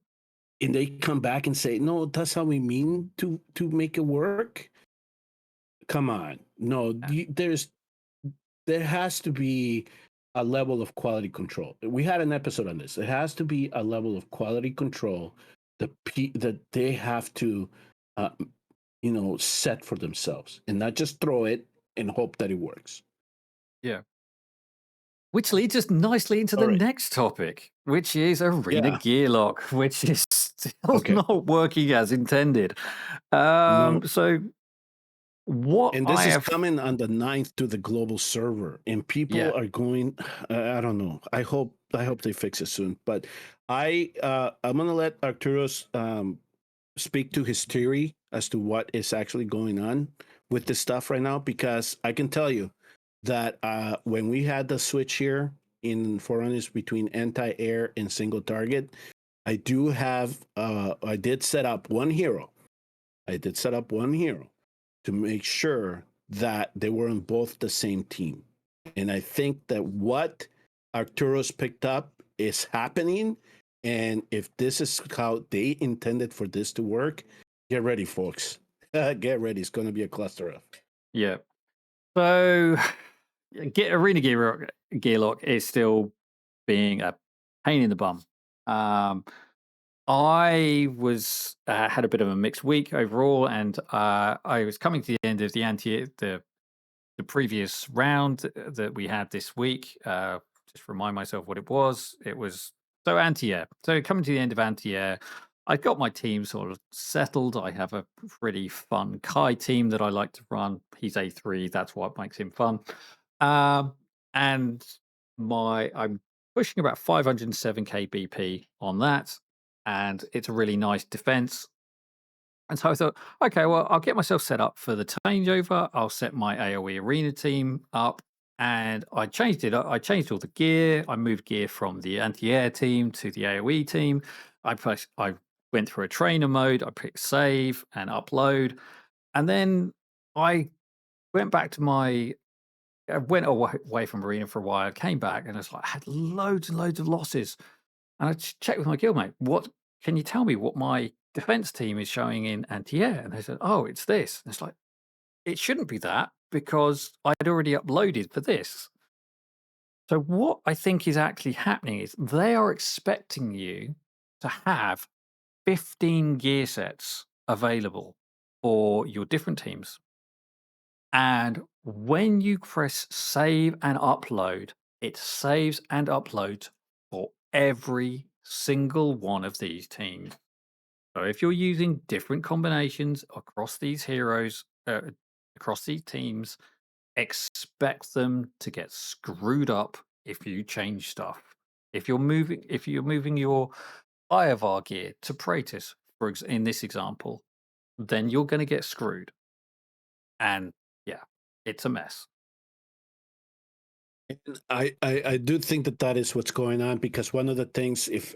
And they come back and say, no, that's how we mean to make it work. Come on. No, there has to be a level of quality control. We had an episode on this. There has to be a level of quality control that they have to set for themselves and not just throw it and hope that it works. Yeah. Which leads us nicely into the next topic, which is Arena Gearlock, which is still not working as intended. So what and this is coming on the 9th to the global server, and people are going. I don't know. I hope they fix it soon. But I'm gonna let Arturos speak to his theory as to what is actually going on with this stuff right now, because I can tell you that when we had the switch here in Forerunners between anti-air and single target, I did set up one hero. To make sure that they were on both the same team. And I think that what Arturos picked up is happening. And if this is how they intended for this to work, get ready, folks. Get ready. It's going to be a cluster of. Yeah. So Arena Gearlock is still being a pain in the bum. I was had a bit of a mixed week overall, and I was coming to the end of the previous round that we had this week. Just remind myself what it was. It was anti-air. So coming to the end of anti-air, I got my team sort of settled. I have a pretty fun Kai team that I like to run. He's A3. That's what makes him fun. And I'm pushing about 507k BP on that, and it's a really nice defense. And so I thought, okay, well, I'll get myself set up for the changeover. I'll set my AoE Arena team up, and I changed it. I changed all the gear. I moved gear from the anti-air team to the AoE team. I went through a trainer mode. I picked save and upload, and then I went back to I went away from Arena for a while. Came back, and I had loads and loads of losses. And I checked with my guildmate, what can you tell me what my defense team is showing in anti-air? And they said, oh, it's this. And it's like, it shouldn't be that because I'd already uploaded for this. So what I think is actually happening is they are expecting you to have 15 gear sets available for your different teams. And when you press save and upload, it saves and uploads for every single one of these teams. So if you're using different combinations across these heroes, across these teams, expect them to get screwed up if you change stuff. If you're moving your Ivar gear to Praetus, in this example, then you're going to get screwed. And yeah, it's a mess. I do think that that is what's going on, because one of the things, if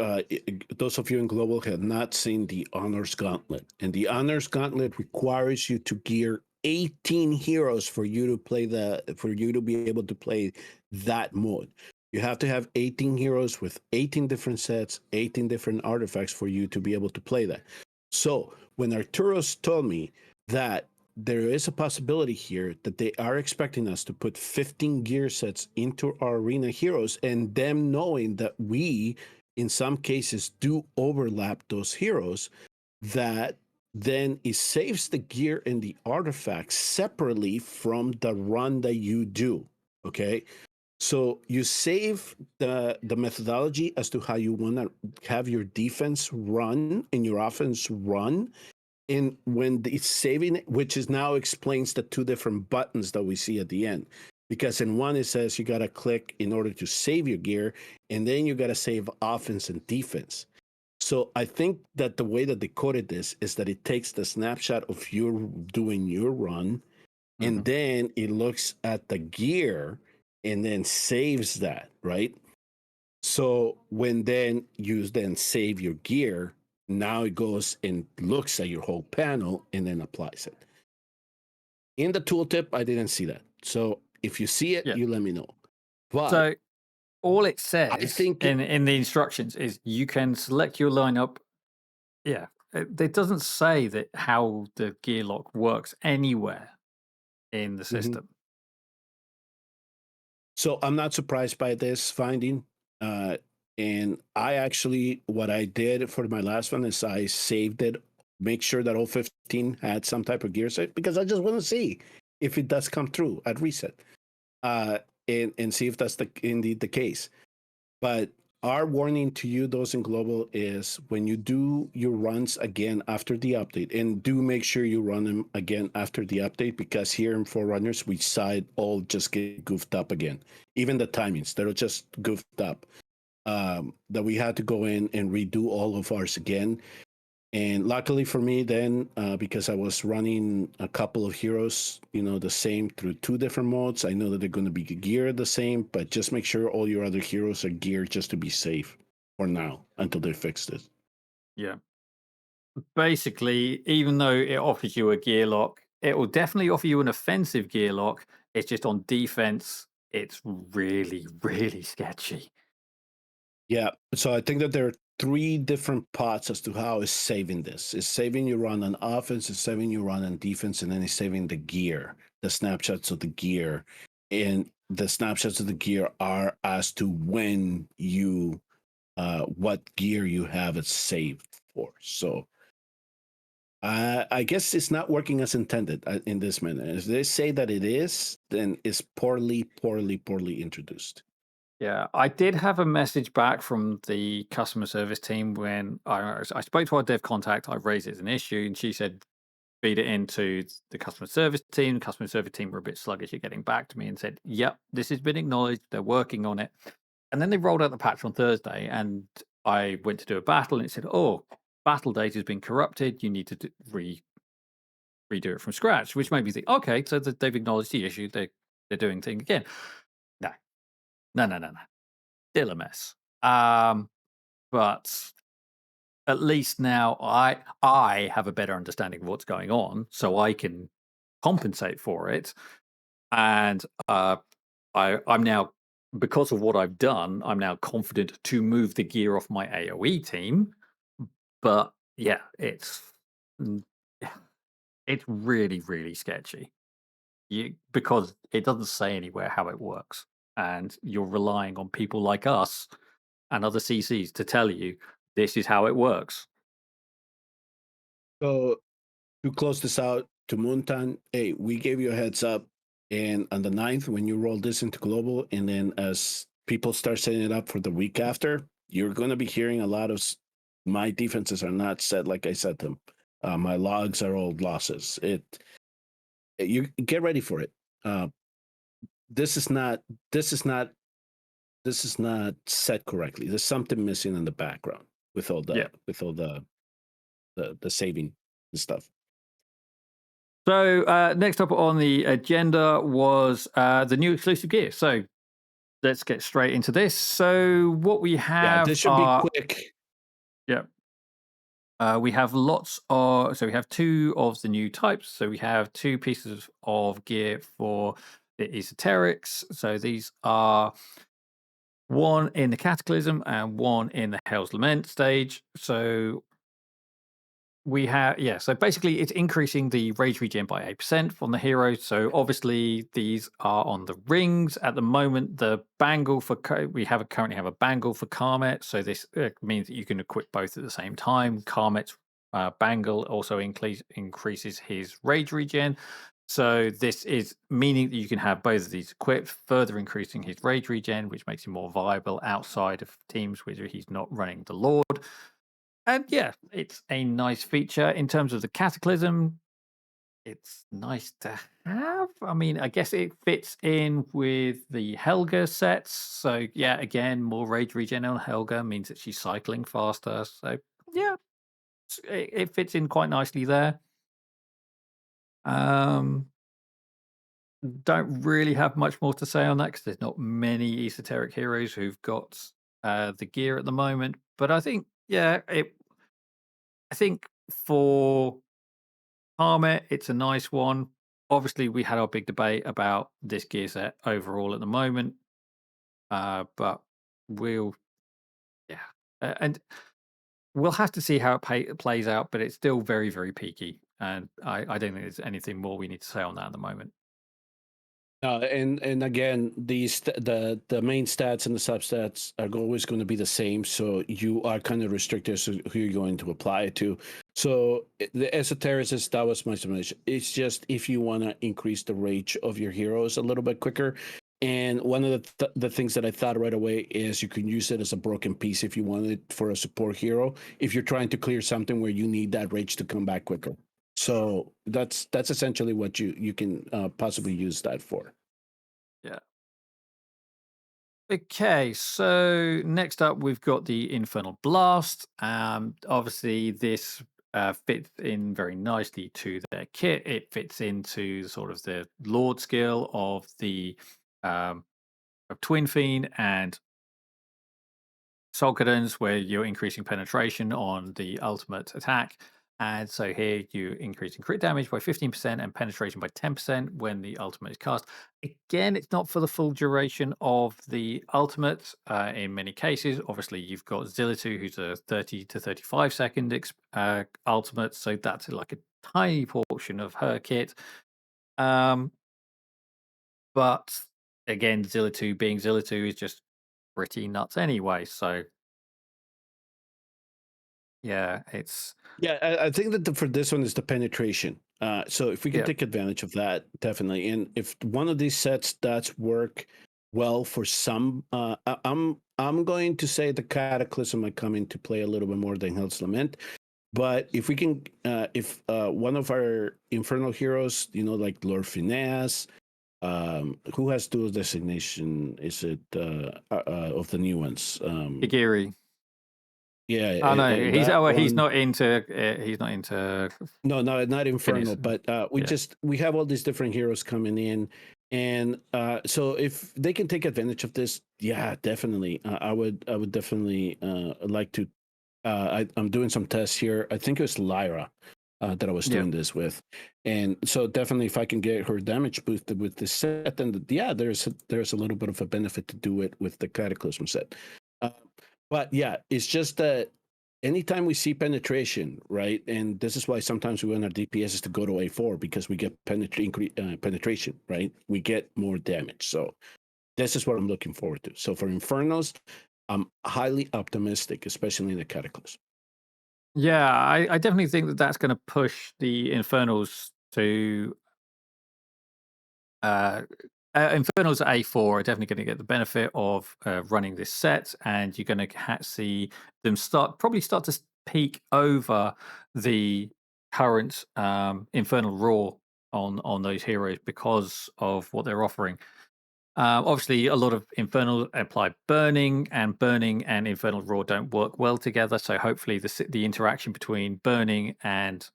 those of you in global have not seen the honors gauntlet, and the honors gauntlet requires you to gear 18 heroes for you to be able to play that mode. You have to have 18 heroes with 18 different sets, 18 different artifacts for you to be able to play that. So when Arturos told me that there is a possibility here that they are expecting us to put 15 gear sets into our arena heroes, and them knowing that we, in some cases, do overlap those heroes, that then it saves the gear and the artifacts separately from the run that you do. Okay. So you save the methodology as to how you want to have your defense run and your offense run. And when it's saving it, which is now explains the two different buttons that we see at the end, because in one it says you got to click in order to save your gear, and then you got to save offense and defense. So I think that the way that they coded this is that it takes the snapshot of you doing your run, and then it looks at the gear and then saves that, right? So when then you then save your gear, now it goes and looks at your whole panel and then applies it. In the tooltip, I didn't see that. So if you see it, Yeah. you let me know. But So all it says I think in the instructions is you can select your lineup. Yeah. It doesn't say that how the gear lock works anywhere in the system. So I'm not surprised by this finding. And I actually, what I did for my last one is I saved it, make sure that all 15 had some type of gear set, because I just want to see if it does come through at reset, and see if that's indeed the case. But our warning to you, those in global, is when you do your runs again after the update, and do make sure you run them again after the update, because here in Forerunners, we saw it all just get goofed up again. Even the timings, they're just goofed up. That we had to go in and redo all of ours again. And luckily for me, then, because I was running a couple of heroes, the same through two different modes, I know that they're going to be geared the same, but just make sure all your other heroes are geared just to be safe for now until they fix this. Yeah. Basically, even though it offers you a gear lock, it will definitely offer you an offensive gear lock. It's just on defense, it's really, really sketchy. Yeah. So I think that there are three different parts as to how it's saving this. It's saving you run on offense, it's saving you run on defense, and then it's saving the gear, the snapshots of the gear. And the snapshots of the gear are as to when you, what gear you have it saved for. So I guess it's not working as intended in this manner. If they say that it is, then it's poorly introduced. Yeah, I did have a message back from the customer service team when I spoke to our dev contact. I raised it as an issue, and she said, feed it into the customer service team. The customer service team were a bit sluggish at getting back to me and said, yep, this has been acknowledged. They're working on it. And then they rolled out the patch on Thursday, and I went to do a battle, and it said, oh, battle data has been corrupted. You need to redo it from scratch, which made me think, okay, so they've acknowledged the issue. They're doing things again. No. Still a mess. But at least now I have a better understanding of what's going on, so I can compensate for it. And I'm now, because of what I've done, I'm now confident to move the gear off my AoE team. But yeah, it's really, really sketchy. Because it doesn't say anywhere how it works, and you're relying on people like us and other CCs to tell you this is how it works. So to close this out, to Moontan, hey, we gave you a heads up, and on the 9th, when you roll this into global, and then as people start setting it up for the week after, you're going to be hearing a lot of my defenses are not set like I set them. My logs are all losses. You get ready for it. This is not set correctly. There's something missing in the background with all the saving and stuff. So next up on the agenda was the new exclusive gear. So let's get straight into this. So what we Yeah, have this should be are quick. yeah. We have lots of, so we have two of the new types. So we have two pieces of gear for the esoterics. So these are one in the Cataclysm and one in the Hell's Lament stage. So we have, yeah, so basically it's increasing the rage regen by 8% from the heroes. So obviously these are on the rings. At the moment, the bangle for, currently have a bangle for Karmet. So this means that you can equip both at the same time. Karmet's bangle also increases his rage regen. So this is meaning that you can have both of these equipped, further increasing his rage regen, which makes him more viable outside of teams where he's not running the Lord. And yeah, it's a nice feature in terms of the Cataclysm. It's nice to have. I mean, I guess it fits in with the Helga sets. So yeah, again, more rage regen on Helga means that she's cycling faster. So yeah, it fits in quite nicely there. Um, don't really have much more to say on that because there's not many esoteric heroes who've got the gear at the moment. But I think, yeah, I think for Armor, it's a nice one. Obviously, we had our big debate about this gear set overall at the moment, but we'll, yeah, and we'll have to see how it plays out. But it's still very, very peaky, and I don't think there's anything more we need to say on that at the moment. And again, the main stats and the substats are always going to be the same, so you are kind of restricted as to who you're going to apply it to. So the esotericists, that was my summation. It's just if you want to increase the rage of your heroes a little bit quicker. And one of the things that I thought right away is you can use it as a broken piece if you want it for a support hero. If you're trying to clear something where you need that rage to come back quicker. So that's essentially what you can possibly use that for. Yeah. Okay, so next up we've got the Infernal Blast. Obviously this fits in very nicely to their kit. It fits into sort of the Lord skill of the of Twin Fiend and Solcadons, where you're increasing penetration on the ultimate attack. And so here you're increasing crit damage by 15% and penetration by 10% when the ultimate is cast. Again, it's not for the full duration of the ultimate in many cases. Obviously, you've got Zilitu, who's a 30 to 35 second ultimate. So that's like a tiny portion of her kit. But again, Zilitu being Zilitu is just pretty nuts anyway. So yeah, it's Yeah, I think that for this one is the penetration. So if we can yeah, take advantage of that, definitely. And if one of these sets stats work well for some, I'm going to say the Cataclysm might come into play a little bit more than Hell's Lament. But if we can, if one of our infernal heroes, like Lord Finesse, who has dual designation? Is it of the new ones? Igiri. Yeah, Oh no, and he's that he's one. not into he's not into No, not finish. infernal, but Yeah, we have all these different heroes coming in, and so if they can take advantage of this, yeah, definitely. I would definitely like to. I'm doing some tests here. I think it was Lyra that I was yeah, doing this with, and so definitely if I can get her damage boosted with this set, then yeah, there's a little bit of a benefit to do it with the Cataclysm set. Uh, but yeah, it's just that anytime we see penetration, right? And this is why sometimes we want our DPS to go to A4 because we get penetration, right? We get more damage. So this is what I'm looking forward to. So for Infernos, I'm highly optimistic, especially in the Cataclysm. yeah. I definitely think that that's going to push the Infernals to uh, Infernals at A4 are definitely going to get the benefit of running this set, and you're going to see them probably start to peak over the current Infernal Raw on those heroes because of what they're offering. Obviously, a lot of Infernal apply Burning, and Burning and Infernal Raw don't work well together. So hopefully, the interaction between Burning and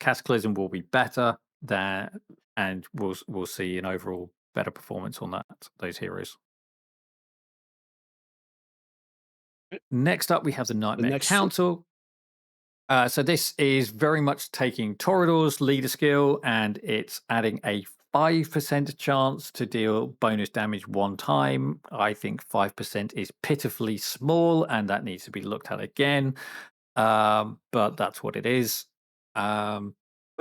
Cataclysm will be better and we'll see an overall better performance on those heroes. Next up, we have the Nightmare Council. So this is very much taking Toreador's leader skill, and it's adding a 5% chance to deal bonus damage one time. I think 5% is pitifully small, and that needs to be looked at again. But that's what it is. But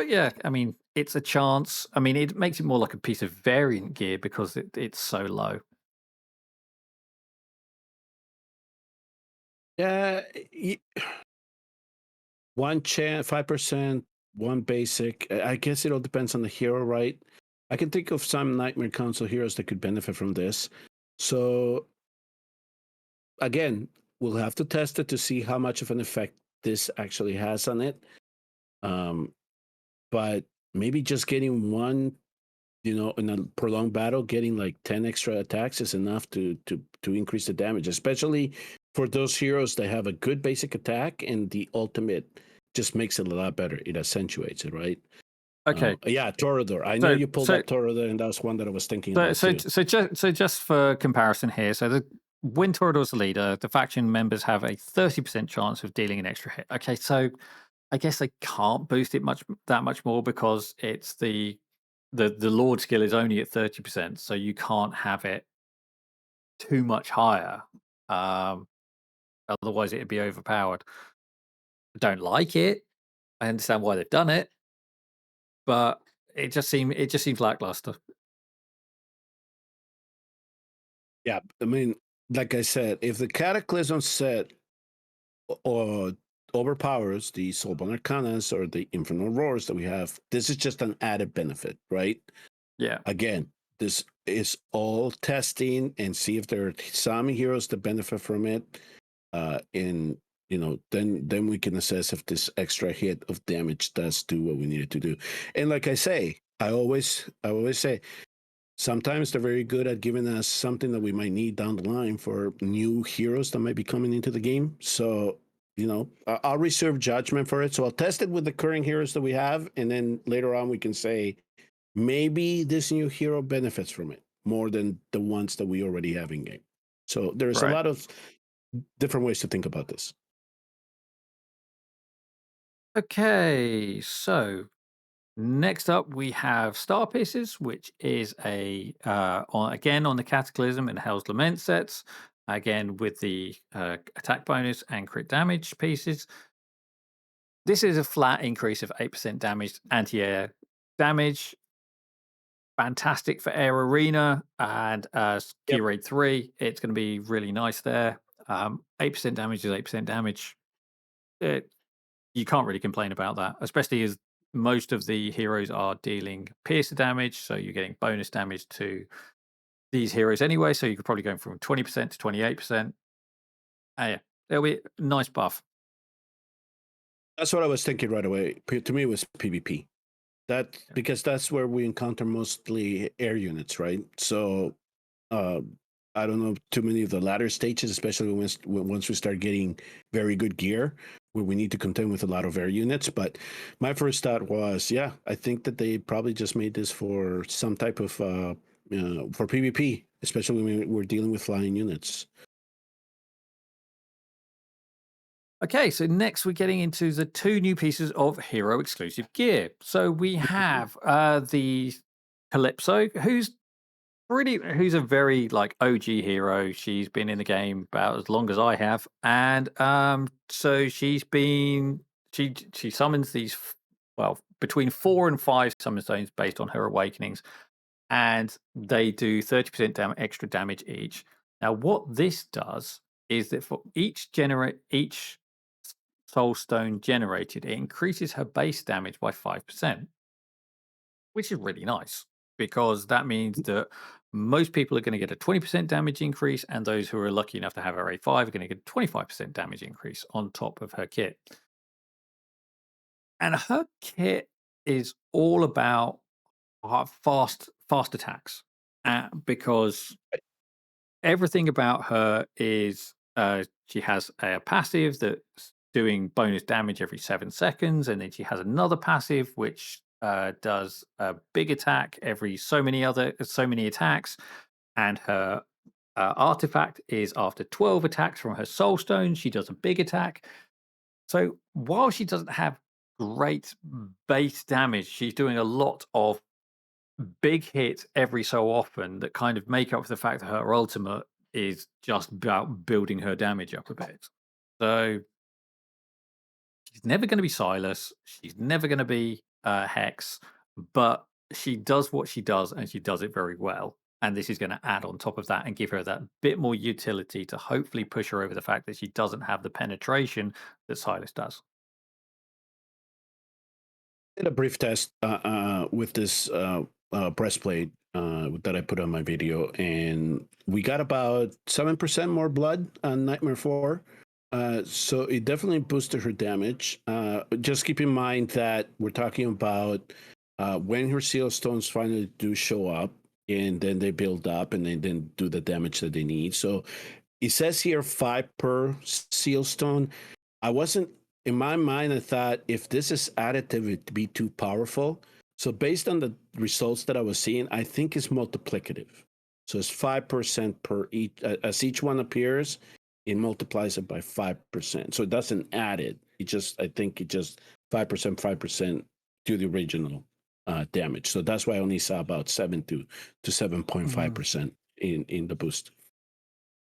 yeah, I mean, it's a chance. I mean, it makes it more like a piece of variant gear because it's so low. Yeah, one chance, 5%, one basic. I guess it all depends on the hero, right? I can think of some Nightmare Council heroes that could benefit from this. So again, we'll have to test it to see how much of an effect this actually has on it. But maybe just getting one, in a prolonged battle, getting like 10 extra attacks is enough to increase the damage, especially for those heroes that have a good basic attack, and the ultimate just makes it a lot better. It accentuates it, right? Okay. Yeah, Toreador. I know you pulled up Toreador, and that was one that I was thinking about too. So just for comparison here, so when Toreador's the leader, the faction members have a 30% chance of dealing an extra hit. Okay, so I guess they can't boost it that much more because it's the Lord skill is only at 30%, so you can't have it too much higher. Otherwise, it'd be overpowered. I don't like it. I understand why they've done it, but it just seems lackluster. Yeah, I mean, like I said, if the Cataclysm set or overpowers the Soulborn Arcanas or the Infernal Roars that we have, this is just an added benefit, right? Yeah. Again, this is all testing and see if there are some heroes that benefit from it. And then we can assess if this extra hit of damage does do what we need it to do. And like I always say, sometimes they're very good at giving us something that we might need down the line for new heroes that might be coming into the game. So, I'll reserve judgment for it. So I'll test it with the current heroes that we have. And then later on, we can say, maybe this new hero benefits from it more than the ones that we already have in game. So there's a lot of different ways to think about this. Okay, so next up we have Star Pieces, which is again on the Cataclysm and Hell's Lament sets, again with the attack bonus and crit damage pieces. This is a flat increase of 8% damage, anti-air damage. Fantastic for Air Arena and Gear Raid 3. It's going to be really nice there. 8% damage is 8% damage. You can't really complain about that, especially as most of the heroes are dealing piercer damage, so you're getting bonus damage to these heroes anyway, so you could probably go from 20% to 28%. Yeah, it'll be a nice buff. That's what I was thinking right away. To me, it was PvP. Because that's where we encounter mostly air units, right? So I don't know too many of the latter stages, especially once we start getting very good gear, where we need to contend with a lot of air units. But my first thought was, I think that they probably just made this for some type of for PvP, especially when we're dealing with flying units. Okay, so next we're getting into the two new pieces of hero exclusive gear. So we have the Calypso, who's a very like OG hero. She's been in the game about as long as I have, and so she summons these between 4 and 5 summon stones based on her awakenings, and they do 30% extra damage each. Now, what this does is that for each soul stone generated, it increases her base damage by 5%, which is really nice because that means that most people are going to get a 20% damage increase, and those who are lucky enough to have her A5 are going to get a 25% damage increase on top of her kit. And her kit is all about fast attacks because everything about her is she has a passive that's doing bonus damage every 7 seconds, and then she has another passive which does a big attack every so many attacks, and her artifact is after 12 attacks from her soul stone, she does a big attack. So while she doesn't have great base damage, she's doing a lot of big hits every so often that kind of make up for the fact that her ultimate is just about building her damage up a bit. So she's never going to be Silas. She's never going to be Hex, but she does what she does, and she does it very well. And this is going to add on top of that and give her that bit more utility to hopefully push her over the fact that she doesn't have the penetration that Silas does. Did a brief test with this breastplate that I put on my video, and we got about 7% more blood on Nightmare 4. So it definitely boosted her damage. Just keep in mind that we're talking about when her seal stones finally do show up, and then they build up and they then do the damage that they need. So it says here 5 per seal stone. I wasn't, in my mind, I thought if this is additive, it'd be too powerful. So based on the results that I was seeing, I think it's multiplicative. So it's 5% per each. As each one appears, it multiplies it by 5%. So it doesn't add it. I think it just 5%, 5% to the original damage. So that's why I only saw about 7 to 7.5% in the boost.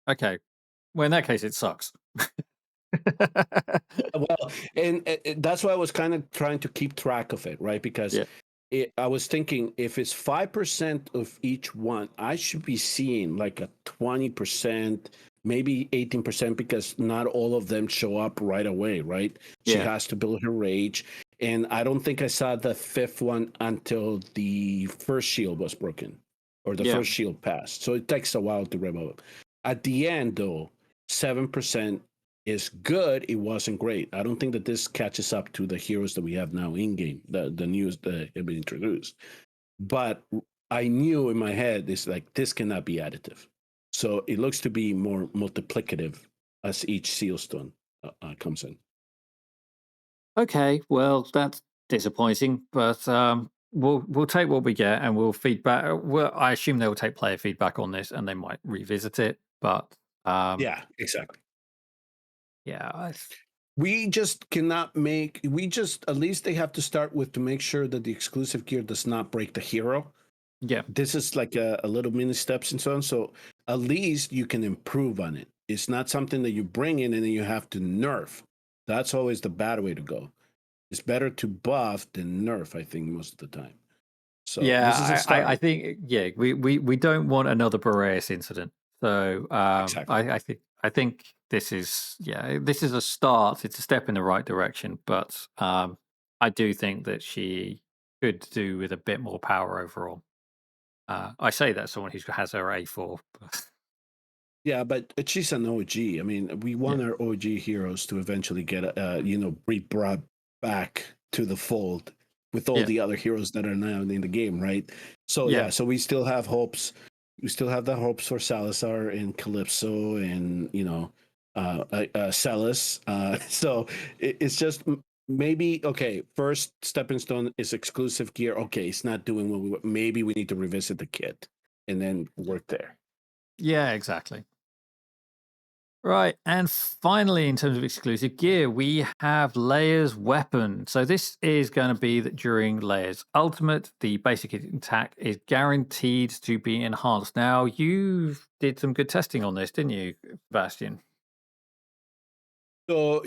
Okay. Well, in that case, it sucks. Well, and that's why I was kind of trying to keep track of it, right? Because I was thinking if it's 5% of each one, I should be seeing like a 20%, maybe 18%, because not all of them show up right away, right? She has to build her rage. And I don't think I saw the 5th one until the first shield was broken or the first shield passed. So it takes a while to rev up. At the end, though, 7% is good. It wasn't great. I don't think that this catches up to the heroes that we have now in game, the newest that have been introduced. But I knew in my head, it's like, this cannot be additive. So it looks to be more multiplicative as each seal stone comes in. Okay, well, that's disappointing, but we'll take what we get and we'll feedback. I assume they will take player feedback on this and they might revisit it. But yeah, exactly. Yeah, we just cannot make. We just at least they have to start with to make sure that the exclusive gear does not break the hero. Yeah, this is like a little mini steps and so on. So at least you can improve on it. It's not something that you bring in and then you have to nerf. That's always the bad way to go. It's better to buff than nerf, I think, most of the time. So this is a start. I think we don't want another Boreas incident. So exactly. I think this is a start. It's a step in the right direction, but I do think that she could do with a bit more power overall. I say that as someone who has her A4. Yeah, but she's an OG. I mean, we want our OG heroes to eventually get, be brought back to the fold with all the other heroes that are now in the game, right? So so we still have hopes. We still have the hopes for Salazar and Calypso and Celis. So it's just maybe first stepping stone is exclusive gear. Okay, it's not doing what we want. Maybe we need to revisit the kit and then work there. Yeah, exactly. Right, and finally, in terms of exclusive gear, we have Laya's weapon. So this is going to be that during Laya's ultimate, the basic attack is guaranteed to be enhanced. Now, you did some good testing on this, didn't you, Bastian? So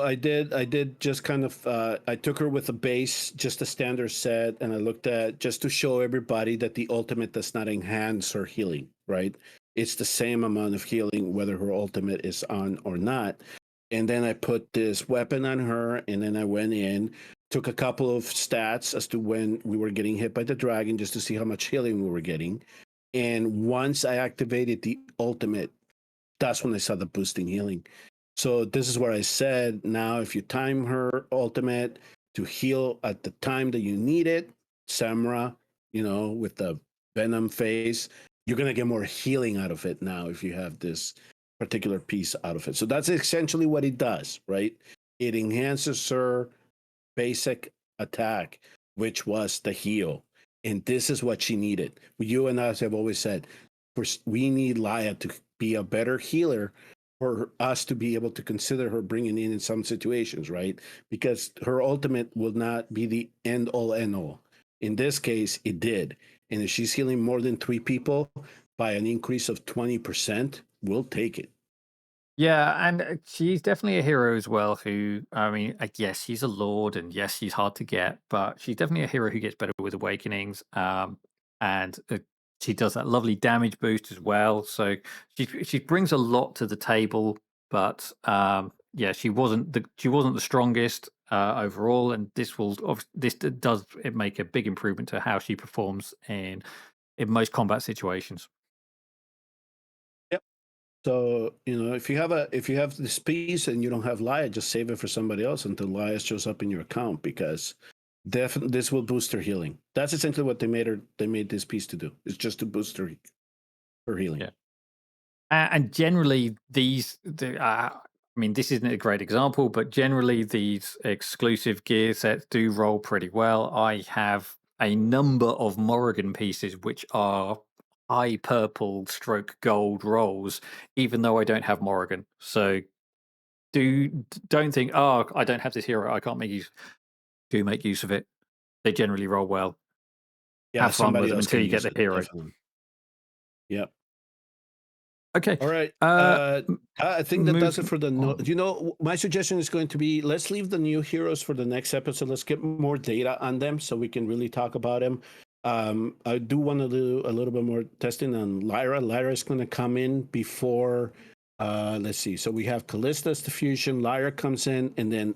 I did just kind of I took her with a base, just a standard set, and I looked at just to show everybody that the ultimate does not enhance her healing, right? It's the same amount of healing whether her ultimate is on or not. And then I put this weapon on her, and then I went in, took a couple of stats as to when we were getting hit by the dragon just to see how much healing we were getting. And once I activated the ultimate, that's when I saw the boosting healing. So this is where I said, now if you time her ultimate to heal at the time that you need it, Samra, with the venom phase, you're going to get more healing out of it now if you have this particular piece out of it. So that's essentially what it does, right? It enhances her basic attack which was the heal. And this is what she needed. You and us have always said, we need Laya to be a better healer for us to be able to consider her bringing in some situations, right? Because her ultimate will not be the end all end all. In this case, it did. And if she's healing more than 3 people by an increase of 20%, we'll take it. Yeah, and she's definitely a hero as well. Who, I mean, yes, she's a lord, and yes, she's hard to get, but she's definitely a hero who gets better with awakenings. And she does that lovely damage boost as well. So she brings a lot to the table. But yeah, she wasn't the strongest overall, and this does it make a big improvement to how she performs in most combat situations. Yep. So, if you have this piece and you don't have Laya, just save it for somebody else until Laya shows up in your account, because definitely this will boost her healing. That's essentially what they made this piece to do. It's just to boost her healing. Yeah. And generally, I mean, this isn't a great example, but generally, these exclusive gear sets do roll pretty well. I have a number of Morrigan pieces which are high purple stroke gold rolls, even though I don't have Morrigan. So don't think, oh, I don't have this hero, I can't make use. Do make use of it. They generally roll well. Yeah, Have fun with somebody them else until can you get use the it, hero. definitely. Yep. Okay. All right. I think that does it for the my suggestion is going to be, let's leave the new heroes for the next episode. Let's get more data on them so we can really talk about them. I do want to do a little bit more testing on Lyra. Lyra is going to come in before, let's see. So we have Callista's the fusion, Lyra comes in, and then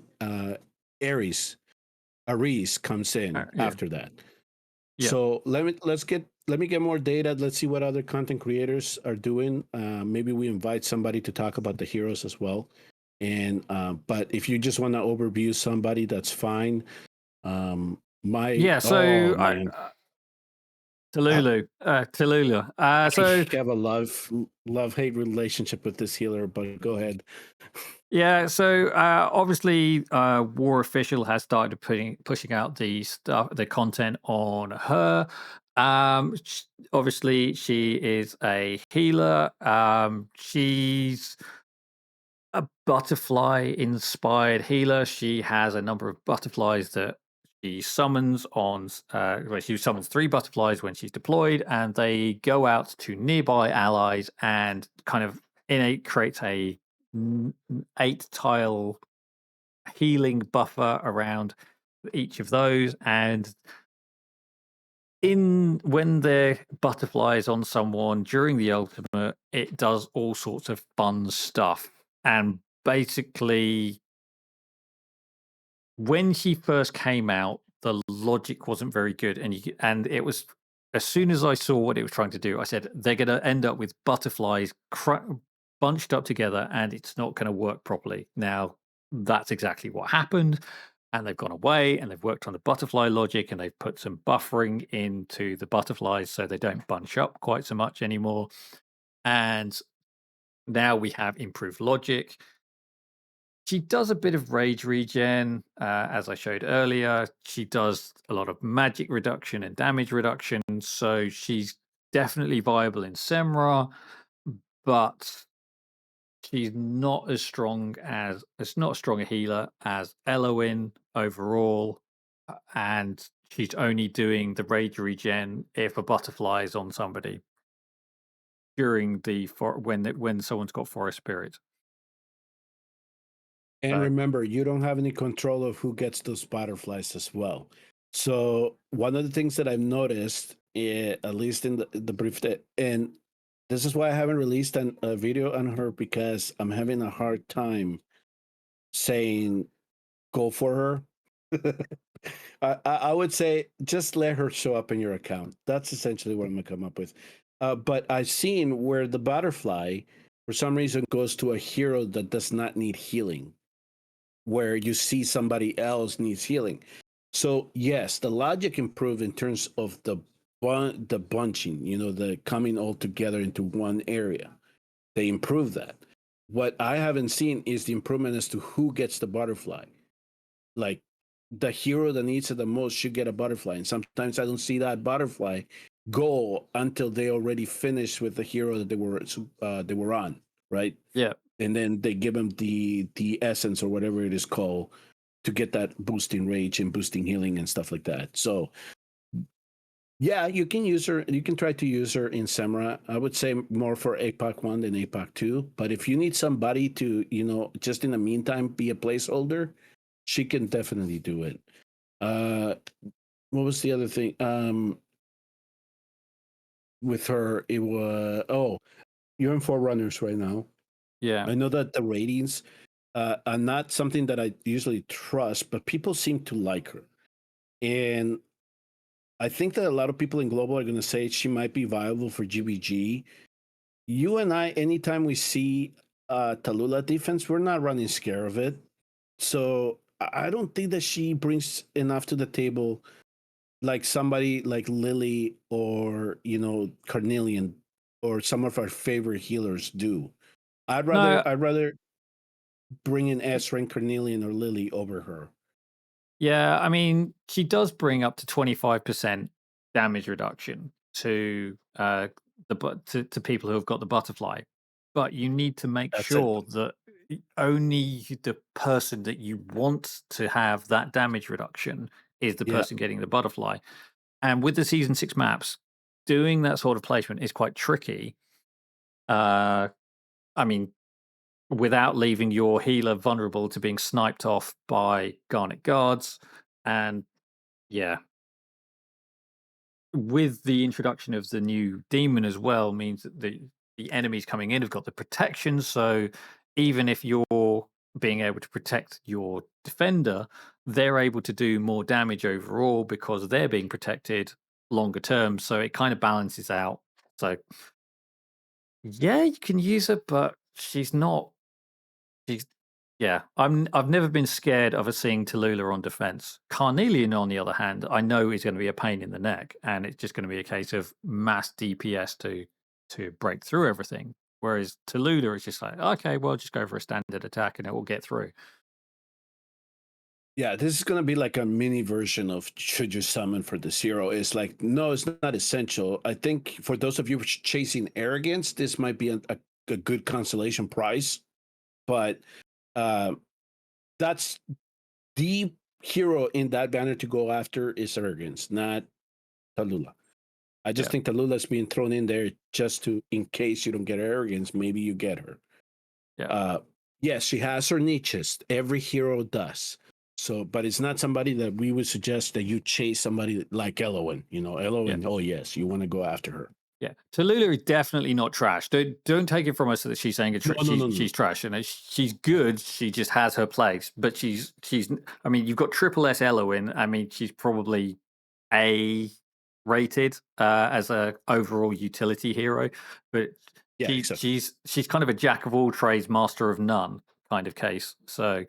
Ares comes in Yeah. after that. Yeah. So let me get more data. Let's see what other content creators are doing. Maybe we invite somebody to talk about the heroes as well. And but if you just want to overview somebody, that's fine. Yeah, so Man, Talula. So I have a love-hate relationship with this healer, but go ahead. yeah, so obviously, War Official has started pushing out the content on her. Obviously, she is a healer. She's a butterfly-inspired healer. She has a number of butterflies that she summons on. She summons 3 butterflies when she's deployed, and they go out to nearby allies and kind of creates a 8-tile healing buffer around each of those. And when the butterflies on someone during the ultimate, it does all sorts of fun stuff. And basically, when she first came out, the logic wasn't very good, and it was, as soon as I saw what it was trying to do, I said they're going to end up with butterflies bunched up together, and it's not going to work properly. Now, that's exactly what happened, and they've gone away and they've worked on the butterfly logic, and they've put some buffering into the butterflies so they don't bunch up quite so much anymore. And now we have improved logic. She does a bit of rage regen, as I showed earlier. She does a lot of magic reduction and damage reduction, so she's definitely viable in Semra, but she's not as strong it's not as strong a healer as Eloin overall, and she's only doing the rage regen if a butterfly is on somebody during when someone's got forest spirit. And remember, you don't have any control of who gets those butterflies as well. So one of the things that I've noticed, at least in the brief, and this is why I haven't released a video on her, because I'm having a hard time saying go for her. I would say just let her show up in your account. That's essentially what I'm gonna come up with. But I've seen where the butterfly, for some reason, goes to a hero that does not need healing, where you see somebody else needs healing. So yes, the logic improved in terms of the bunching, the coming all together into one area. They improved that. What I haven't seen is the improvement as to who gets the butterfly. Like, the hero that needs it the most should get a butterfly. And sometimes I don't see that butterfly go until they already finished with the hero that they were on, right? Yeah. And then they give them the essence or whatever it is called to get that boosting rage and boosting healing and stuff like that. So yeah, you can use her. You can try to use her in Samra. I would say more for APOC 1 than APOC 2. But if you need somebody to, just in the meantime, be a placeholder, she can definitely do it. What was the other thing? With her, it was, you're in Forerunners right now. Yeah. I know that the ratings are not something that I usually trust, but people seem to like her. And I think that a lot of people in global are going to say she might be viable for GBG. You and I, anytime we see Talula defense, we're not running scare of it. So I don't think that she brings enough to the table like somebody like Lily or, Carnelian or some of our favorite healers do. I'd No, rather bring in S rank Carnelian or Lily over her. yeah, I mean, she does bring up to 25% damage reduction to to people who have got the butterfly, but you need to make That's it. sure that only the person that you want to have that damage reduction is the Yeah. person getting the butterfly. And with the season 6 maps, doing that sort of placement is quite tricky. I mean, without leaving your healer vulnerable to being sniped off by Garnet guards. And yeah, with the introduction of the new demon as well, means that the enemies coming in have got the protection. So even if you're being able to protect your defender, they're able to do more damage overall because they're being protected longer term. So it kind of balances out. So yeah, you can use her, but she's not. She's yeah. I've never been scared of her seeing Tallulah on defense. Carnelian, on the other hand, I know is going to be a pain in the neck, and it's just going to be a case of mass DPS to break through everything. Whereas Tallulah is just like, okay, well, just go for a standard attack and it will get through. Yeah, this is going to be like a mini version of should you summon for the zero. It's like, no, it's not essential. I think for those of you chasing arrogance, this might be a good consolation prize. But uh, that's the hero in that banner to go after is arrogance, not Talula. I just Yeah. think Talula is being thrown in there just to, in case you don't get arrogance, maybe you get her. Yeah. Yes, she has her niches. Every hero does. So, but it's not somebody that we would suggest that you chase somebody like Elowen. Elowen, Yeah. oh yes, you want to go after her. Yeah, Tallulah is definitely not trash. Don't take it from us that she's saying No. she's trash. She's good. She just has her place. But she's. I mean, you've got Triple S Elowen. I mean, she's probably A rated as a overall utility hero. But Yeah, exactly. she's kind of a jack of all trades, master of none kind of case. So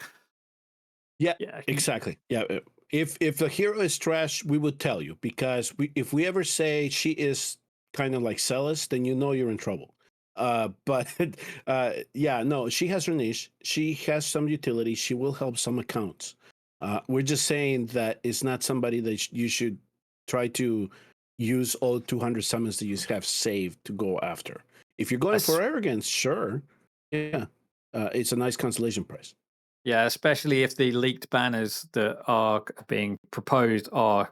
Yeah, yeah, exactly. Yeah, if the hero is trash, we would tell you because if we ever say she is kind of like Celis, then you know you're in trouble. But yeah, no, she has her niche. She has some utility. She will help some accounts. We're just saying that it's not somebody that you should try to use all 200 summons that you have saved to go after. If you're going for arrogance, sure, yeah, it's a nice consolation prize. Yeah, especially if the leaked banners that are being proposed are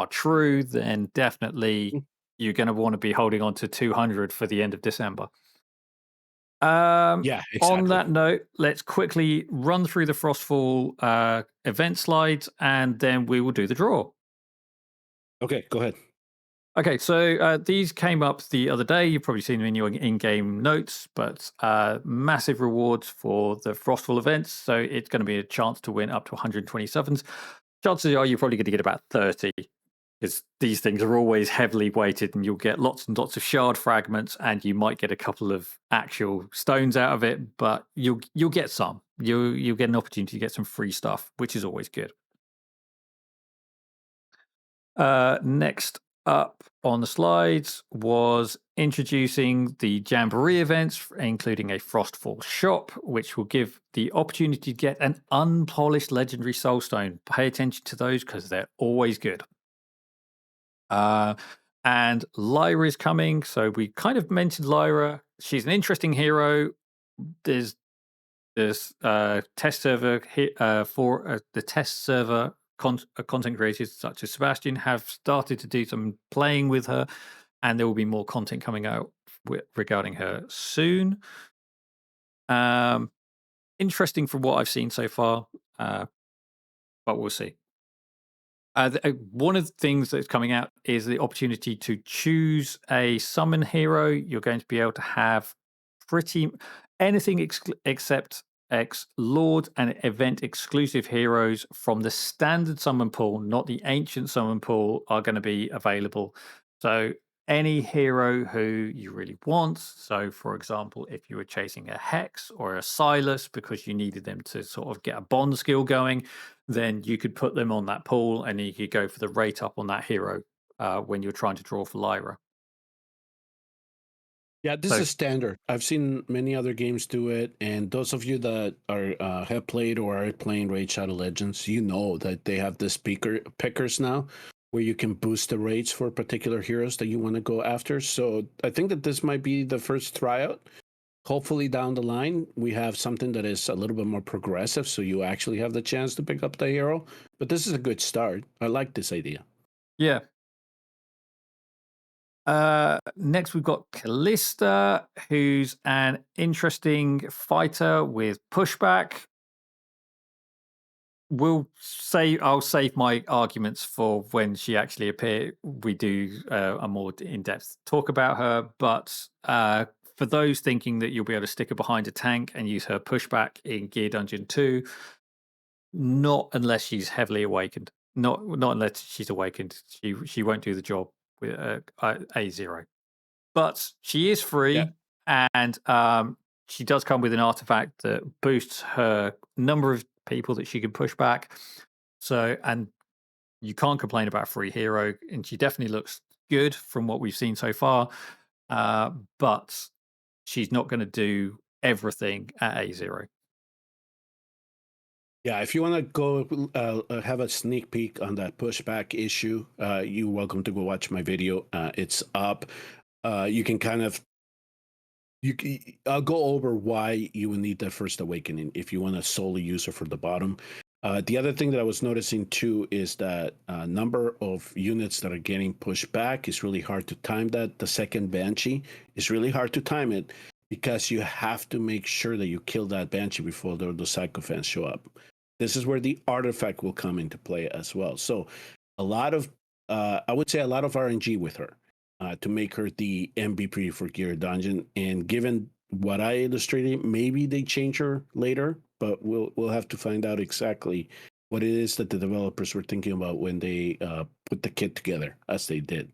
true, then definitely you're going to want to be holding on to 200 for the end of December. Yeah, On exactly. that note, let's quickly run through the Frostfall event slides, and then we will do the draw. Okay, go ahead. Okay, so these came up the other day. You've probably seen them in your in-game notes, but massive rewards for the Frostfall events. So it's going to be a chance to win up to 127s. Chances are you're probably going to get about 30, because these things are always heavily weighted, and you'll get lots and lots of shard fragments, and you might get a couple of actual stones out of it, but you'll get some. You'll get an opportunity to get some free stuff, which is always good. Next up on the slides was introducing the Jamboree events, including a Frostfall shop, which will give the opportunity to get an unpolished legendary soulstone. Pay attention to those because they're always good. And Lyra is coming. So we kind of mentioned Lyra. She's an interesting hero. There's test server for the test server content creators such as Sebastian have started to do some playing with her, and there will be more content coming out regarding her soon. Interesting from what I've seen so far, but we'll see. One of the things that's coming out is the opportunity to choose a summon hero. You're going to be able to have pretty anything except Lord and event exclusive heroes from the standard summon pool, not the ancient summon pool, are going to be available. So any hero who you really want. So, for example, if you were chasing a Hex or a Silas because you needed them to sort of get a bond skill going, then you could put them on that pool and you could go for the rate up on that hero when you're trying to draw for Lyra. Yeah, this is standard. I've seen many other games do it, and those of you that are have played or are playing Raid Shadow Legends, you know that they have this pickers now, where you can boost the rates for particular heroes that you want to go after. So I think that this might be the first tryout. Hopefully down the line, we have something that is a little bit more progressive, so you actually have the chance to pick up the hero. But this is a good start. I like this idea. Yeah. Next, we've got Callista, who's an interesting fighter with pushback. I'll save my arguments for when she actually appears. We do a more in-depth talk about her, but for those thinking that you'll be able to stick her behind a tank and use her pushback in Gear Dungeon 2, not unless she's heavily awakened. Not unless she's awakened. She won't do the job with A0. But she is free, and she does come with an artifact that boosts her number of people that she can push back. So, and you can't complain about a free hero, and she definitely looks good from what we've seen so far. But she's not going to do everything at A0. Yeah, if you want to go have a sneak peek on that pushback issue, you're welcome to go watch my video. It's up. You can kind of I'll go over why you would need that first awakening if you want to solely use her for the bottom. The other thing that I was noticing too is that number of units that are getting pushed back is really hard to time. That the second Banshee is really hard to time it because you have to make sure that you kill that Banshee before the Psychophants show up. This is where the artifact will come into play as well. So a lot of, I would say a lot of RNG with her to make her the MVP for Gear Dungeon. And given what I illustrated, maybe they change her later, but we'll have to find out exactly what it is that the developers were thinking about when they put the kit together, as they did.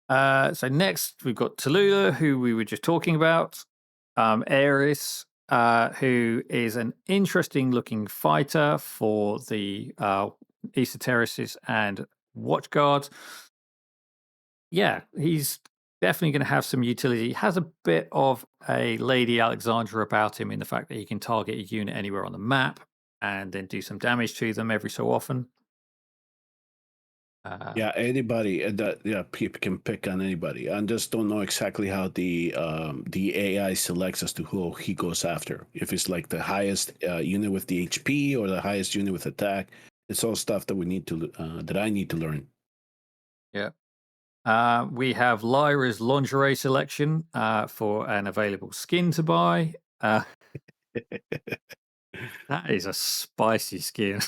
So next, we've got Talula, who we were just talking about. Ares, who is an interesting looking fighter for the Esotericists and Watchguards. Yeah, he's definitely going to have some utility. He has a bit of a Lady Alexandra about him in the fact that he can target a unit anywhere on the map and then do some damage to them every so often. Yeah, anybody that people can pick on anybody. I just don't know exactly how the AI selects as to who he goes after. If it's like the highest unit with the HP or the highest unit with attack, it's all stuff that we need to that I need to learn. Yeah. We have Lyra's lingerie selection for an available skin to buy. That is a spicy skin.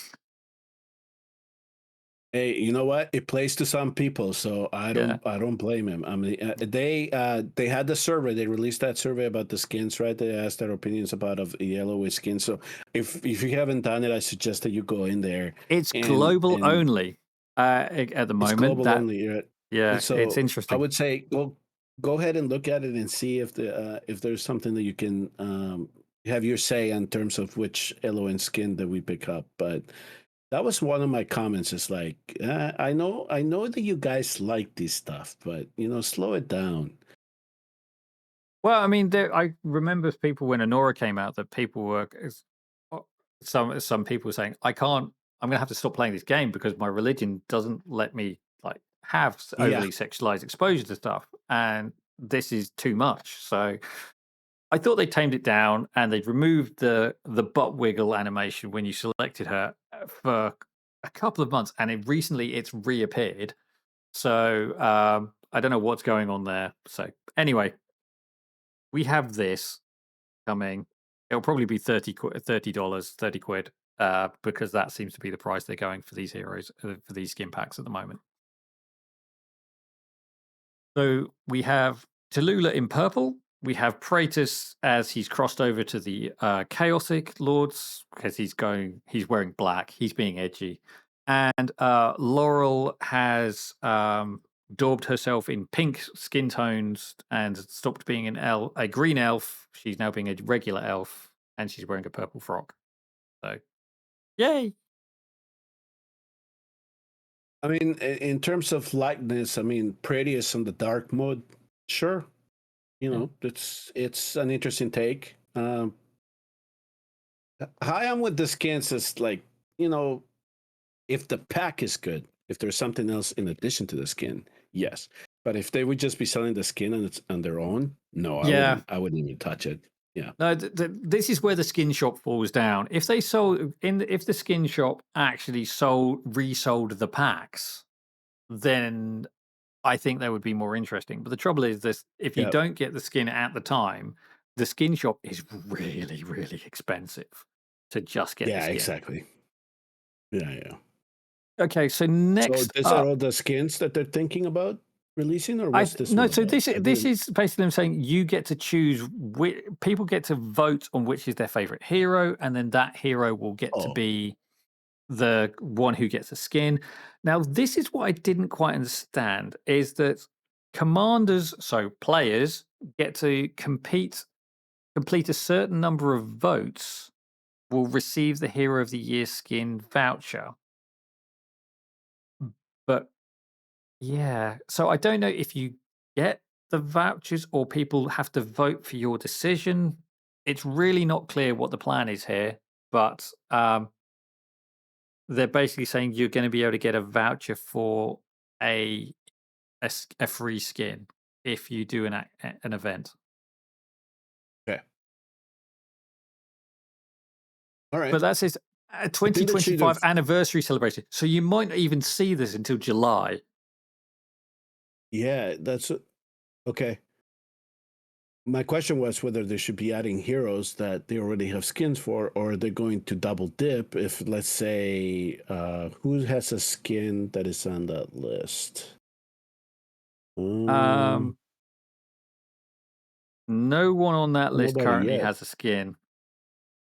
Hey, you know what? It plays to some people, so I don't blame him. I mean, they had the survey. They released that survey about the skins, right? They asked their opinions about of yellow with skin. So if you haven't done it, I suggest that you go in there. It's global only at the moment. It's global only. Right? Yeah, so it's interesting. I would say go ahead and look at it and see if there's something that you can have your say in terms of which yellow and skin that we pick up, but. that was one of my comments. It's like, I know that you guys like this stuff, but slow it down. Well, I mean, I remember people when Anora came out that people were some people saying, "I can't. I'm going to have to stop playing this game because my religion doesn't let me like have Yeah. overly sexualized exposure to stuff, and this is too much." So I thought they tamed it down and they'd removed the butt wiggle animation when you selected her for a couple of months, and recently it's reappeared. So I don't know what's going on there. So anyway, we have this coming. It'll probably be $30, 30 quid, because that seems to be the price they're going for these heroes, for these skin packs at the moment. So we have Talula in purple. We have Praetus as he's crossed over to the Chaotic Lords because he's wearing black. He's being edgy. And Laurel has daubed herself in pink skin tones and stopped being a green elf. She's now being a regular elf and she's wearing a purple frock. So, yay. I mean, in terms of likeness, I mean, Prettiest on the dark mode, sure. It's an interesting take. How I am with the skins is like, if the pack is good, if there's something else in addition to the skin, yes. But if they would just be selling the skin and it's on their own, no, Yeah. I wouldn't even touch it. Yeah. No, this is where the skin shop falls down. If they if the skin shop actually resold the packs, then I think that would be more interesting. But the trouble is this: if you Yeah. don't get the skin at the time, the skin shop is really, really expensive to just get the Yeah, skin. exactly. Yeah. Okay, so So next these are all the skins that they're thinking about releasing, or what's this? no, all so about? this is basically them saying you get to choose people get to vote on which is their favorite hero, and then that hero will get to be the one who gets a skin. Now, this is what I didn't quite understand: is that commanders, so players, get to complete a certain number of votes, will receive the Hero of the Year skin voucher. But yeah, so I don't know if you get the vouchers or people have to vote for your decision. It's really not clear what the plan is here, but they're basically saying you're going to be able to get a voucher for a a free skin if you do an event. Okay. All right. But that's his 2025 anniversary celebration. So you might not even see this until July. Yeah, okay. My question was whether they should be adding heroes that they already have skins for, or they're going to double dip if, let's say, who has a skin that is on that list? No one on that list currently has a skin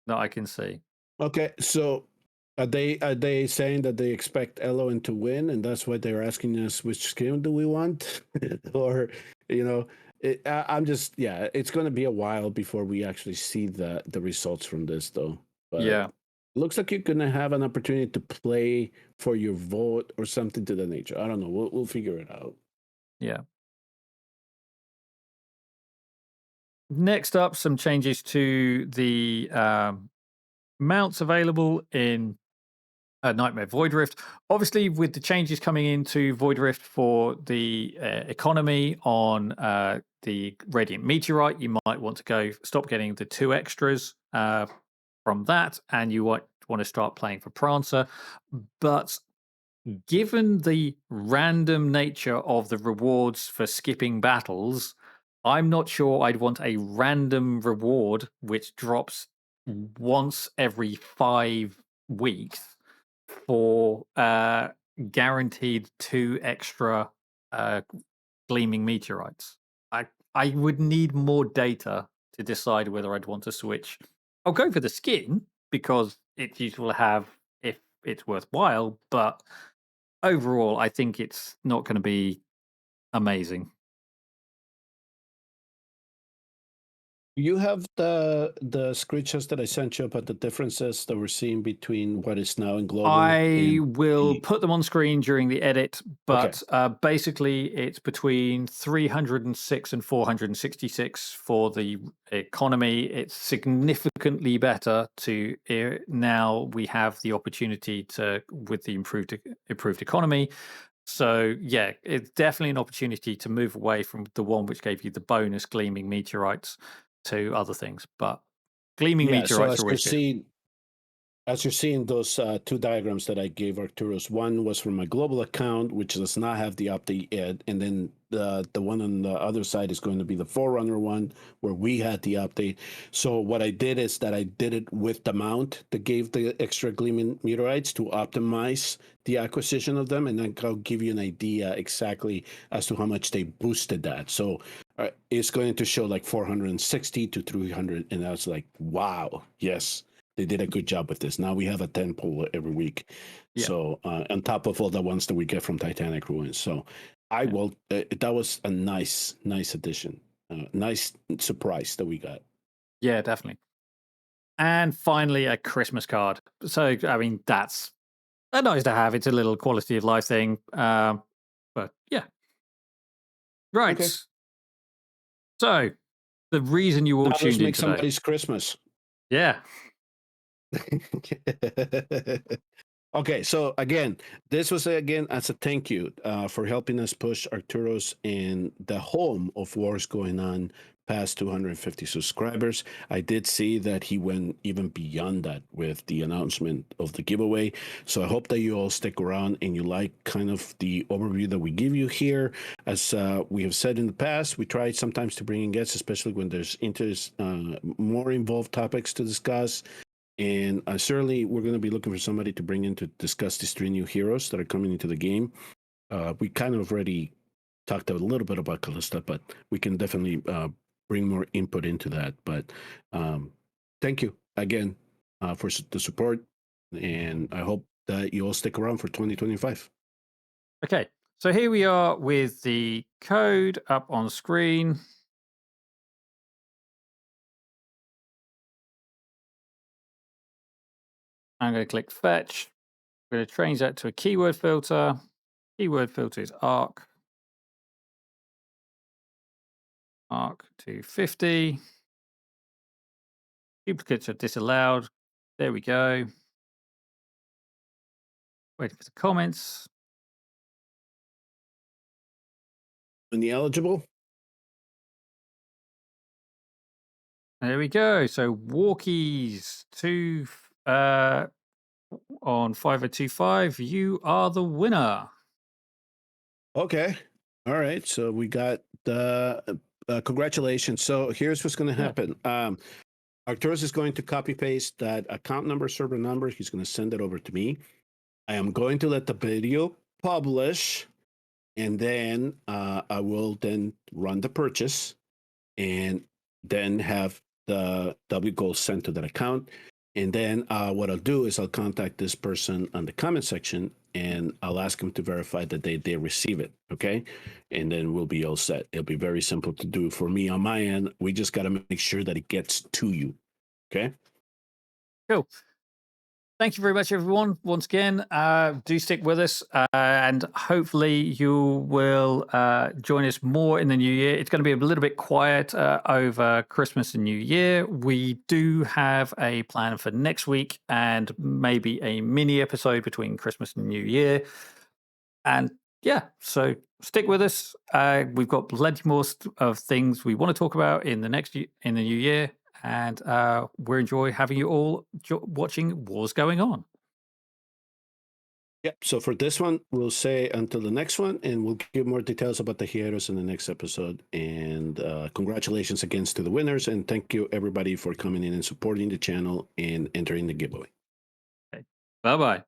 that I can see. Okay, so are they saying that they expect Eloin to win, and that's why they're asking us which skin do we want, or I'm just it's going to be a while before we actually see the results from this, though. But yeah, looks like you're going to have an opportunity to play for your vote or something to the nature. I don't know. We'll figure it out. yeah. Next up, some changes to the mounts available in Nightmare Void Rift. Obviously, with the changes coming into Void Rift for the economy on the Radiant Meteorite, you might want to stop getting the 2 extras from that, and you want to start playing for Prancer. But given the random nature of the rewards for skipping battles, I'm not sure I'd want a random reward which drops once every 5 weeks for guaranteed 2 extra gleaming meteorites. I would need more data to decide whether I'd want to switch. I'll go for the skin because it's useful to have if it's worthwhile, but overall, I think it's not going to be amazing. You have the screenshots that I sent you about the differences that we're seeing between what is now in global I and will the put them on screen during the edit, okay. but basically it's between 306 and 466 for the economy. It's significantly better to now we have the opportunity to with the improved economy. So yeah, it's definitely an opportunity to move away from the one which gave you the bonus gleaming meteorites to other things. But gleaming Yeah, so meteorites are always good. as you're seeing those two diagrams that I gave Arturos, one was from my global account, which does not have the update yet, and then the one on the other side is going to be the Forerunner one where we had the update. So what I did is that I did it with the mount that gave the extra gleaming meteorites to optimize the acquisition of them, and then I'll give you an idea exactly as to how much they boosted that. So it's going to show like 460 to 300, and I was like, wow, yes. They did a good job with this. Now we have a 10 pool every week. Yeah. So on top of all the ones that we get from Titanic Ruins. So I will, that was a nice addition. Nice surprise that we got. Yeah, definitely. And finally, a Christmas card. So, I mean, that's nice to have. It's a little quality of life thing. But yeah. Right. Okay. So, the reason you all Now let's tuned in make today. somebody's Christmas. Yeah. Okay, so again, this was again as a thank you for helping us push Arturos in the home of WoRs going on past 250 subscribers. I did see that he went even beyond that with the announcement of the giveaway. So I hope that you all stick around and you like kind of the overview that we give you here. As we have said in the past, we try sometimes to bring in guests, especially when there's more involved topics to discuss. And certainly, we're going to be looking for somebody to bring in to discuss these 3 new heroes that are coming into the game. We kind of already talked a little bit about Callista, but we can definitely bring more input into that. But thank you again for the support, and I hope that you all stick around for 2025. Okay. So, here we are with the code up on screen. I'm going to click fetch. I'm going to change that to a keyword filter. Keyword filter is arc. Arc to 50. Duplicates are disallowed. There we go. Waiting for the comments. Any eligible? There we go. So walkies 2 on 5025. You are the winner. Okay. All right. So we got the congratulations. So here's what's going to happen. Arturos is going to copy paste that account number, server number. He's going to send it over to me. I am going to let the video publish, and then I will then run the purchase and then have the W goals sent to that account. And then what I'll do is I'll contact this person on the comment section and I'll ask them to verify that they receive it. Okay. And then we'll be all set. It'll be very simple to do for me on my end. We just got to make sure that it gets to you. Okay. Cool. Thank you very much, everyone. Once again, do stick with us, and hopefully you will join us more in the new year. It's going to be a little bit quiet over Christmas and New Year. We do have a plan for next week and maybe a mini episode between Christmas and New Year. And yeah, so stick with us. We've got plenty more of things we want to talk about in the in the new year. And we enjoy having you all watching Wars Going On. Yep. So for this one, we'll say until the next one, and we'll give more details about the heroes in the next episode. And congratulations again to the winners. And thank you, everybody, for coming in and supporting the channel and entering the giveaway. Okay. Bye-bye.